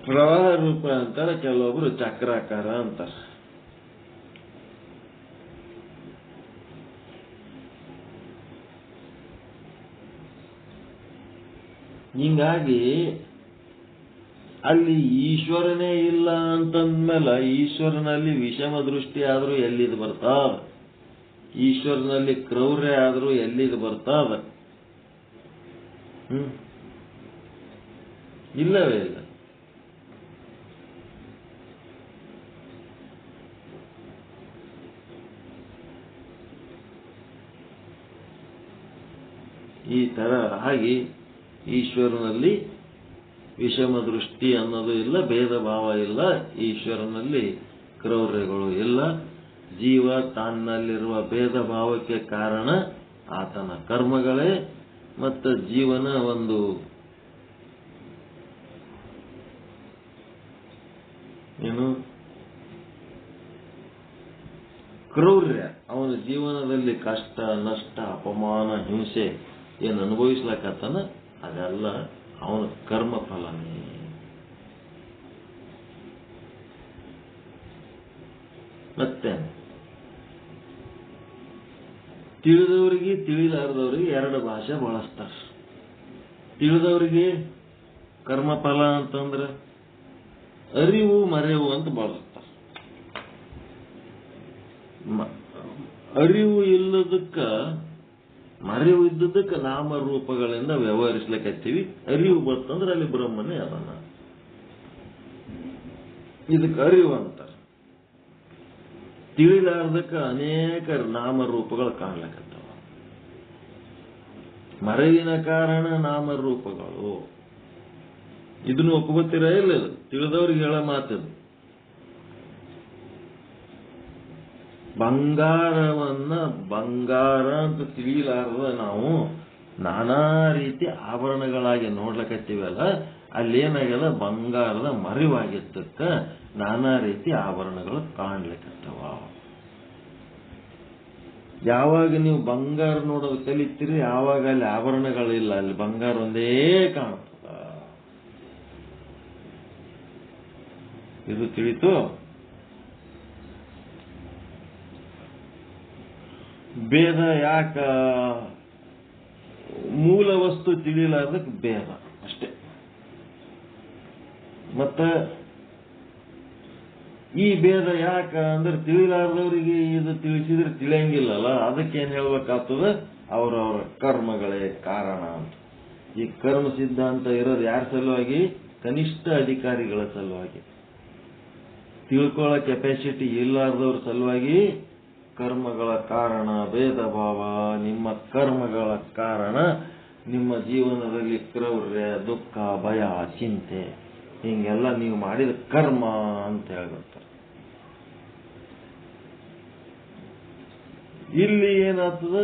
ಪ್ರವಾಹ ರೂಪ ಅಂತಾರೆ, ಕೆಲವೊಬ್ರು ಚಕ್ರಾಕಾರ ಅಂತಾರೆ. ಹಿಂಗಾಗಿ ಅಲ್ಲಿ ಈಶ್ವರನೇ ಇಲ್ಲ ಅಂತಂದ್ಮೇಲೆ ಈಶ್ವರನಲ್ಲಿ ವಿಷಮ ದೃಷ್ಟಿ ಆದ್ರೂ ಎಲ್ಲಿದು ಬರ್ತಾವ, ಈಶ್ವರನಲ್ಲಿ ಕ್ರೌರ್ಯ ಆದ್ರೂ ಎಲ್ಲಿದು ಬರ್ತಾವ? ಇಲ್ಲವೇ ಇಲ್ಲ. ಈ ತರ ಆಗಿ ಈಶ್ವರನಲ್ಲಿ ವಿಷಮ ದೃಷ್ಟಿ ಅನ್ನೋದು ಇಲ್ಲ, ಭೇದ ಭಾವ ಇಲ್ಲ, ಈಶ್ವರನಲ್ಲಿ ಕ್ರೌರ್ಯಗಳು ಇಲ್ಲ. ಜೀವ ತನ್ನಲ್ಲಿರುವ ಭೇದ ಭಾವಕ್ಕೆ ಕಾರಣ ಆತನ ಕರ್ಮಗಳೇ. ಮತ್ತು ಜೀವನ ಒಂದು ಏನು ಕ್ರೌರ್ಯ, ಅವನ ಜೀವನದಲ್ಲಿ ಕಷ್ಟ ನಷ್ಟ ಅಪಮಾನ ಹಿಂಸೆ ಏನು ಅನುಭವಿಸ್ಲಕತ್ತಾನ ಅದೆಲ್ಲ ಅವನ ಕರ್ಮ ಫಲನೇ. ಮತ್ತೆ ತಿಳಿದವರಿಗೆ ತಿಳಿಲಾರದವರಿಗೆ ಎರಡು ಭಾಷೆ ಬಳಸ್ತಾರ. ತಿಳಿದವರಿಗೆ ಕರ್ಮಫಲ ಅಂತಂದ್ರೆ ಅರಿವು ಮರೆವು ಅಂತ ಬಳಸ್ತಾರ. ಅರಿವು ಇಲ್ಲದಕ್ಕ ಮರೆವು ಇದ್ದದಕ್ಕೆ ನಾಮರೂಪಗಳಿಂದ ವ್ಯವಹರಿಸ್ಲಿಕ್ಕತ್ತೀವಿ. ಅರಿವು ಬರ್ತಂದ್ರೆ ಅಲ್ಲಿ ಬ್ರಹ್ಮನೇ ಅದನ್ನ, ಇದಕ್ಕೆ ಅರಿವು ಅಂತಾರೆ. ತಿಳಿಲಾರ್ದಕ್ಕೆ ಅನೇಕ ನಾಮರೂಪಗಳು ಕಾಣ್ಲಕತ್ತವ. ಮರೆವಿನ ಕಾರಣ ನಾಮರೂಪಗಳು. ಇದನ್ನು ಒಪ್ಕೋತೀರ ಇಲ್ಲ? ತಿಳಿದವ್ರಿಗೆ ಹೇಳೋ ಮಾತದು. ಬಂಗಾರವನ್ನ ಬಂಗಾರ ಅಂತ ತಿಳಿಲಾರದ ನಾವು ನಾನಾ ರೀತಿ ಆಭರಣಗಳಾಗಿ ನೋಡ್ಲಕತ್ತೀವಲ್ಲ, ಅಲ್ಲೇನಾಗ್ಯದ ಬಂಗಾರದ ಮರಿವಾಗಿದ್ದಕ್ಕ ನಾನಾ ರೀತಿ ಆಭರಣಗಳು ಕಾಣ್ಲಿಕ್ಕತ್ತವ. ಯಾವಾಗ ನೀವು ಬಂಗಾರ ನೋಡೋದು ಕಲಿತೀರಿ ಆವಾಗ ಅಲ್ಲಿ ಆಭರಣಗಳಿಲ್ಲ, ಅಲ್ಲಿ ಬಂಗಾರ ಒಂದೇ ಕಾಣ್ತದ. ಇದು ತಿಳಿತು? ಭೇದ ಯಾಕ? ಮೂಲ ವಸ್ತು ತಿಳಿಲಾರ್ದಕ್ಕೆ ಭೇದ ಅಷ್ಟೇ. ಮತ್ತ ಈ ಭೇದ ಯಾಕ ಅಂದ್ರೆ ತಿಳಿಲಾರ್ದವ್ರಿಗೆ ಇದು ತಿಳಿಸಿದ್ರೆ ತಿಳಿಯಂಗಿಲ್ಲಲ್ಲ, ಅದಕ್ಕೇನ್ ಹೇಳ್ಬೇಕಾಗ್ತದ, ಅವರವರ ಕರ್ಮಗಳೇ ಕಾರಣ ಅಂತ. ಈ ಕರ್ಮ ಸಿದ್ಧಾಂತ ಇರೋದು ಯಾರ ಸಲುವಾಗಿ? ಕನಿಷ್ಠ ಅಧಿಕಾರಿಗಳ ಸಲುವಾಗಿ. ತಿಳ್ಕೊಳ್ಳೋ ಕೆಪಾಸಿಟಿ ಇಲ್ಲಾರ್ದವ್ರ ಸಲುವಾಗಿ ಕರ್ಮಗಳ ಕಾರಣ ಭೇದ ಭಾವ, ನಿಮ್ಮ ಕರ್ಮಗಳ ಕಾರಣ ನಿಮ್ಮ ಜೀವನದಲ್ಲಿ ಕ್ರೌರ್ಯ, ದುಃಖ, ಭಯ, ಚಿಂತೆ, ಹಿಂಗೆಲ್ಲ ನೀವು ಮಾಡಿದ ಕರ್ಮ ಅಂತ ಹೇಳ್ತಾರೆ. ಇಲ್ಲಿ ಏನಾಗ್ತದ?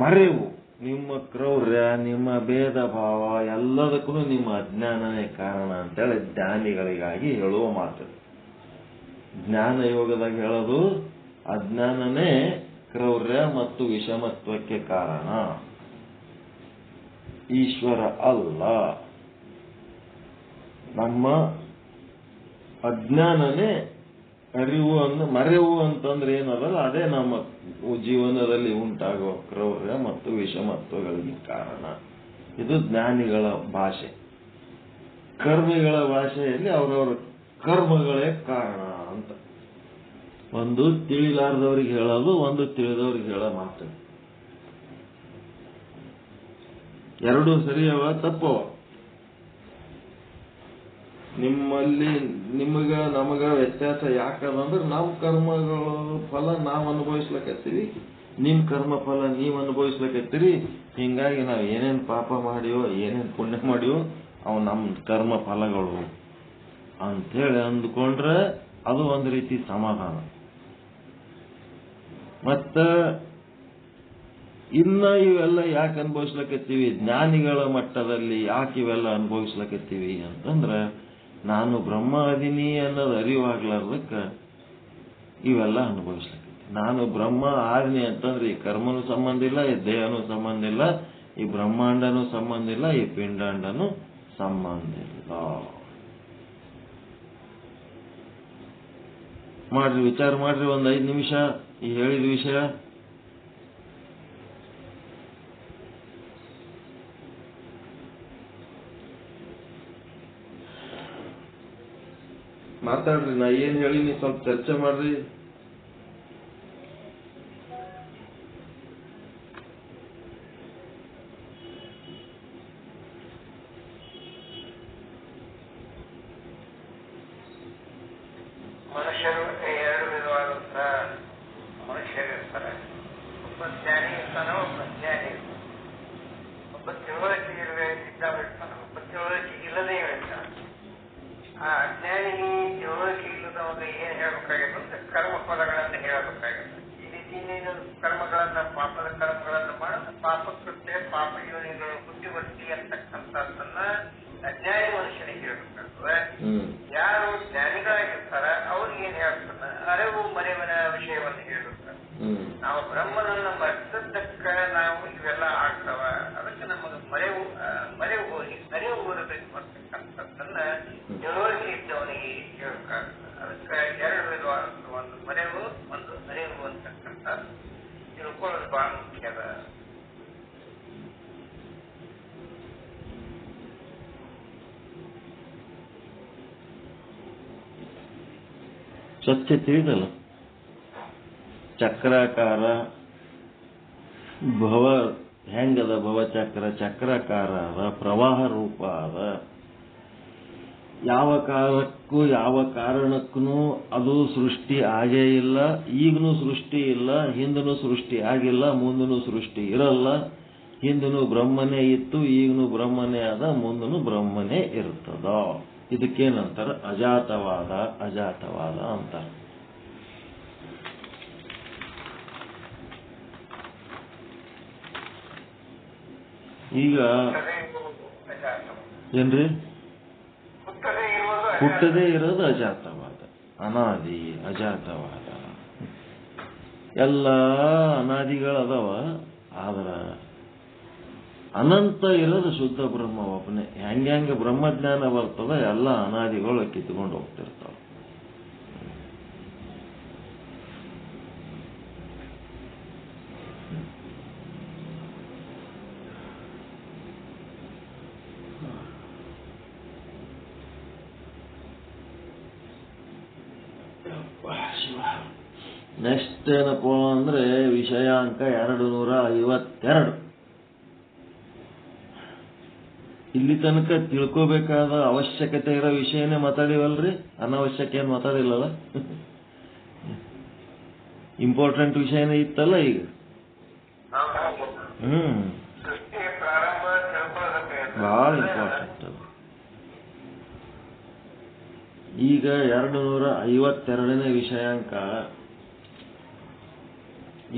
ಮರೆವು, ನಿಮ್ಮ ಕ್ರೌರ್ಯ, ನಿಮ್ಮ ಭೇದ ಭಾವ ಎಲ್ಲದಕ್ಕೂ ನಿಮ್ಮ ಅಜ್ಞಾನನೇ ಕಾರಣ ಅಂತೇಳಿ ಜ್ಞಾನಿಗಳಿಗಾಗಿ ಹೇಳುವ ಮಾತು. ಜ್ಞಾನ ಯೋಗದಾಗ ಹೇಳೋದು ಅಜ್ಞಾನನೇ ಕ್ರೌರ್ಯ ಮತ್ತು ವಿಷಮತ್ವಕ್ಕೆ ಕಾರಣ, ಈಶ್ವರ ಅಲ್ಲ. ನಮ್ಮ ಅಜ್ಞಾನನೇ ಮರೆವು ಅಂತಂದ್ರೆ ಏನದಲ್ಲ, ಅದೇ ನಮ್ಮ ಜೀವನದಲ್ಲಿ ಉಂಟಾಗುವ ಕ್ರೌರ್ಯ ಮತ್ತು ವಿಷಮತ್ವಗಳಿಗೆ ಕಾರಣ. ಇದು ಜ್ಞಾನಿಗಳ ಭಾಷೆ. ಕರ್ಮಿಗಳ ಭಾಷೆಯಲ್ಲಿ ಅವರವರ ಕರ್ಮಗಳೇ ಕಾರಣ ಅಂತ. ಒಂದು ತಿಳಿಲಾರ್ದವ್ರಿಗೆ ಹೇಳೋದು, ಒಂದು ತಿಳಿದವ್ರಿಗೆ ಹೇಳೋ ಮಾತು. ಎರಡೂ ಸರಿಯವ ತಪ್ಪವ? ನಿಮ್ಮಲ್ಲಿ ನಮಗ ವ್ಯತ್ಯಾಸ ಯಾಕದಂದ್ರೆ ನಮ್ಮ ಕರ್ಮಗಳ ಫಲ ನಾವು ಅನುಭವಿಸ್ಲಕತ್ತೀವಿ, ನಿಮ್ ಕರ್ಮ ಫಲ ನೀವು ಅನುಭವಿಸ್ಲಕತ್ತೀರಿ. ಹಿಂಗಾಗಿ ನಾವು ಏನೇನ್ ಪಾಪ ಮಾಡಿವೋ ಏನೇನ್ ಪುಣ್ಯ ಮಾಡಿವೋ ಅವು ನಮ್ಮ ಕರ್ಮ ಫಲಗಳು ಅಂತೇಳಿ ಅಂದ್ಕೊಂಡ್ರೆ ಅದು ಒಂದು ರೀತಿ ಸಮಾಧಾನ. ಮತ್ತ ಇನ್ನ ಇವೆಲ್ಲ ಯಾಕೆ ಅನುಭವಿಸ್ಲಕತ್ತೀವಿ? ಜ್ಞಾನಿಗಳ ಮಟ್ಟದಲ್ಲಿ ಯಾಕೆ ಇವೆಲ್ಲ ಅನುಭವಿಸ್ಲಕತ್ತೀವಿ ಅಂತಂದ್ರೆ, ನಾನು ಬ್ರಹ್ಮ ಅದೀನಿ ಅನ್ನೋದು ಅರಿವಾಗ್ಲಾರ್ದಕ್ಕ ಇವೆಲ್ಲ ಅನುಭವಿಸ್ಲಕತ್ತೀವಿ. ನಾನು ಬ್ರಹ್ಮ ಆದಿನಿ ಅಂತಂದ್ರೆ ಈ ಕರ್ಮನೂ ಸಂಬಂಧ ಇಲ್ಲ, ಈ ದೇಹನೂ ಸಂಬಂಧ ಇಲ್ಲ, ಈ ಬ್ರಹ್ಮಾಂಡನೂ ಸಂಬಂಧ ಇಲ್ಲ, ಈ ಪಿಂಡಾಂಡನೂ ಸಂಬಂಧ ಇಲ್ಲ. ಮಾಡ್ರಿ, ವಿಚಾರ ಮಾಡ್ರಿ ಒಂದ್ 5 ನಿಮಿಷ ಈ ಹೇಳಿದ ವಿಷಯ. ಮಾತಾಡ್ರಿ, ನಾ ಏನ್ ಹೇಳಿನಿ ಸ್ವಲ್ಪ ಚರ್ಚೆ ಮಾಡ್ರಿ. ಮನುಷ್ಯರು ಎರಡು ವಿಧವಾದಂತಹ ಮನುಷ್ಯರಿರ್ತಾರೆ. ಒಬ್ಬ ಜ್ಞಾನಿ ಇರ್ತಾನೆ, ಒಬ್ಬ ಅಜ್ಞಾನಿ ಇರ್ತಾನೆ. ಒಬ್ಬ ತಿಳುವಳಿಕೆ ಇರ್ತಾನೆ, ಒಬ್ಬ ತಿಳುವಳಿಕೆ ಇಲ್ಲದೇ ಇರ್ತಾನೆ. ಆ ಅಜ್ಞಾನಿಗೆ ತಿಳುವಳಿಕೆ ಇಲ್ಲದವಾಗ ಏನ್ ಹೇಳ್ಬೇಕಾಗಿತ್ತು ಅಂದ್ರೆ ಕರ್ಮ ಫಲಗಳನ್ನು ಹೇಳಬೇಕಾಗಿತ್ತು. ಈ ರೀತಿ ನೀನು ಕರ್ಮಗಳನ್ನ, ಪಾಪದ ಕರ್ಮಗಳನ್ನು ಮಾಡೋದು ಪಾಪ ಕೃತ್ಯ, ಪಾಪ ಯೋನಿಗಳು ಬುದ್ಧಿವರ್ತಿ ಅಂತಕ್ಕಂಥದ್ದನ್ನ ಅಜ್ಞಾನಿ ಮನುಷ್ಯನಿಗೆ ಹೇಳ್ಬೇಕಾಗ್ತದೆ. ಯಾರು ಜ್ಞಾನಿಗಳಾಗಿರ್ತಾರ ಅವ್ರಿಗೆ ಏನ್ ಹೇಳ್ತಾನ? ಅರಿವು ಮರೆವಿನ ವಿಷಯವನ್ನು ಹೇಳಿರ್ತಾರೆ. ನಾವು ಬ್ರಹ್ಮನನ್ನ ಮರ್ತಕ್ಕ ನಾವು ಇವೆಲ್ಲ ಆಗ್ತಾವ, ಅದಕ್ಕೆ ನಮಗೆ ಮರೆವು ಹೋಗಿ ಅರಿವು ಬರಬೇಕು ಅಂತಕ್ಕಂಥದ್ದನ್ನ ತಿಳುವಳಿಕೆ ಇದ್ದವನಿಗೆ ಹೇಳ್ಬೇಕಾಗ್ತದೆ. ಅದಕ್ಕೆ ಎರಡು ವಿಧವಾದ, ಒಂದು ಮರೆವು, ಒಂದು ಅರಿವು ಅಂತಕ್ಕಂಥ ತಿಳ್ಕೊಳ್ಳೋದು ಬಹಳ ಮುಖ್ಯ ಅದ. ಸತ್ಯ ತಿಳಿದಲ್ಲ, ಚಕ್ರಾಕಾರ ಭವ ಹೆಂಗದ, ಭವಚಕ್ರ ಚಕ್ರಾಕಾರ ಅದ, ಪ್ರವಾಹ ರೂಪ ಅದ. ಯಾವ ಕಾಲಕ್ಕೂ ಯಾವ ಕಾರಣಕ್ಕೂ ಅದು ಸೃಷ್ಟಿ ಆಗೇ ಇಲ್ಲ, ಈಗನೂ ಸೃಷ್ಟಿ ಇಲ್ಲ, ಹಿಂದನೂ ಸೃಷ್ಟಿ ಆಗಿಲ್ಲ, ಮುಂದನೂ ಸೃಷ್ಟಿ ಇರಲ್ಲ. ಹಿಂದನೂ ಬ್ರಹ್ಮನೇ ಇತ್ತು, ಈಗನೂ ಬ್ರಹ್ಮನೇ ಅದ, ಮುಂದನೂ ಬ್ರಹ್ಮನೇ ಇರ್ತದ. ಇದಕ್ಕೇನಂತಾರ? ಅಜಾತವಾದ ಅಂತ. ಈಗ ಏನ್ರಿ? ಹುಟ್ಟದೇ ಇರೋದು ಅಜಾತವಾದ, ಅನಾದಿ ಅಜಾತವಾದ. ಎಲ್ಲ ಅನಾದಿಗಳದಾವ, ಆದ್ರ ಅನಂತ ಇರೋದು ಶುದ್ಧ ಬ್ರಹ್ಮ ಒಬ್ಬನೇ. ಹೆಂಗೆ ಬ್ರಹ್ಮಜ್ಞಾನ ಬರ್ತದ, ಎಲ್ಲ ಅನಾದಿಗಳು ಕಿತ್ಕೊಂಡು ಹೋಗ್ತಿರ್ತಾವ. ನೆಕ್ಸ್ಟ್ ಏನಪ್ಪ ಅಂದ್ರೆ ವಿಷಯಾಂಕ 252. ಇಲ್ಲಿ ತನಕ ತಿಳ್ಕೋಬೇಕಾದ ಅವಶ್ಯಕತೆ ಇರೋ ವಿಷಯನೇ ಮಾತಾಡಿವಲ್ರಿ, ಅನಾವಶ್ಯಕ ಏನು ಮಾತಾಡಿಲ್ಲಲ್ಲ. ಇಂಪಾರ್ಟೆಂಟ್ ವಿಷಯನೇ ಇತ್ತಲ್ಲ ಈಗ. ಬಹಳ ಇಂಪಾರ್ಟೆಂಟ್ ಅದು. ಈಗ 252ನೇ ವಿಷಯಾಂಕ,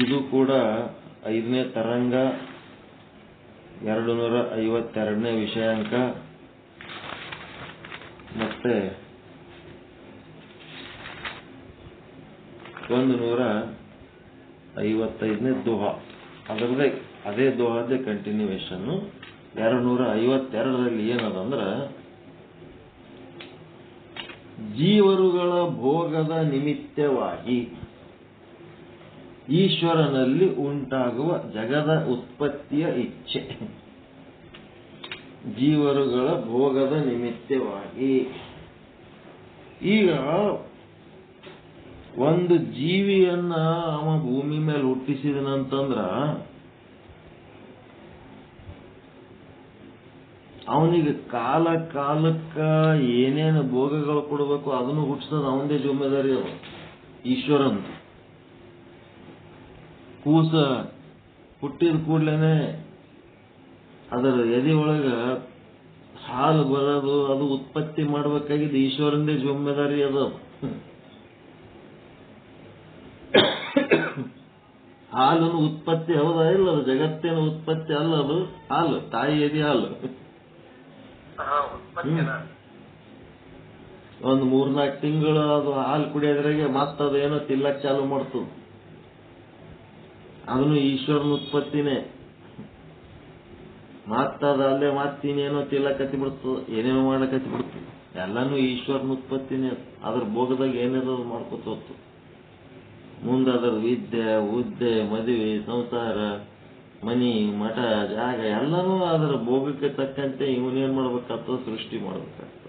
ಇದು ಕೂಡ 5ನೇ ತರಂಗ. 252ನೇ ವಿಷಯಾಂಕ ಮತ್ತೆ 155ನೇ ದೋಹಾ, ಅದರದೇ ಅದೇ ದೋಹಾದೇ ಕಂಟಿನ್ಯೂವೇಷನ್. 252ರಲ್ಲಿ ಏನದಂದ್ರ, ಜೀವರುಗಳ ಭೋಗದ ನಿಮಿತ್ತವಾಗಿ ಈಶ್ವರನಲ್ಲಿ ಉಂಟಾಗುವ ಜಗದ ಉತ್ಪತ್ತಿಯ ಇಚ್ಛೆ. ಜೀವರುಗಳ ಭೋಗದ ನಿಮಿತ್ತವಾಗಿ. ಈಗ ಒಂದು ಜೀವಿಯನ್ನ ಅವ ಭೂಮಿ ಮೇಲೆ ಹುಟ್ಟಿಸಿದನಂತಂದ್ರ ಅವನಿಗೆ ಕಾಲ ಕಾಲಕ್ಕ ಏನೇನು ಭೋಗಗಳು ಕೊಡಬೇಕು ಅದನ್ನು ಹುಟ್ಟಿಸೋದು ಅವನದೇ ಜವಾಬ್ದಾರಿ. ಅದು ಈಶ್ವರನ್. ಕೂಸ ಹುಟ್ಟಿದ ಕೂಡ್ಲೇನೆ ಅದರ ಎದೆ ಒಳಗ ಹಾಲು ಬರೋದು, ಅದು ಉತ್ಪತ್ತಿ ಮಾಡಬೇಕಾಗಿದ್ದು ಈಶ್ವರಂದೇ ಜವಾಬ್ದಾರಿ. ಅದು ಹಾಲನ್ನು ಉತ್ಪತ್ತಿ ಹೌದಾ ಇಲ್ಲ, ಅದು ಜಗತ್ತಿನ ಉತ್ಪತ್ತಿ ಅಲ್ಲ. ಅದು ಹಾಲು, ತಾಯಿ ಎದೆ ಹಾಲು. ಒಂದು 3-4 ತಿಂಗಳು ಅದು ಹಾಲು ಕುಡಿಯೋದ್ರಾಗೆ ಮತ್ತದು ಏನೋ ತಿಲ್ಲಕ್ ಚಾಲು ಮಾಡ್ತದ. ಅದನ್ನು ಈಶ್ವರನ ಉತ್ಪತ್ತಿನೇ. ಮತ್ತದ ಅಲ್ಲೇ ಮತ್ತಿನೇನೋ ತಿಲ್ಲಕತ್ತಿ ಬಿಡ್ತದ, ಏನೇನೋ ಮಾಡಕತ್ತಿ ಬಿಡ್ತದ. ಎಲ್ಲಾನು ಈಶ್ವರನ ಉತ್ಪತ್ತಿನೇ. ಅದ್ರ ಭೋಗದಾಗ ಏನೇನೋ ಮಾಡ್ಕೊತ ಹೋಗ್ತದ. ಮುಂದೆ ಅದರ ವಿದ್ಯೆ, ಹುದ್ದೆ, ಮದುವೆ, ಸಂಸಾರ, ಮನಿ, ಮಠ, ಜಾಗ ಎಲ್ಲಾನು ಅದರ ಭೋಗಕ್ಕೆ ತಕ್ಕಂತೆ ಇವನೇನ್ ಮಾಡ್ಬೇಕಾಗ್ತದ, ಸೃಷ್ಟಿ ಮಾಡ್ಬೇಕಾಗ್ತದ.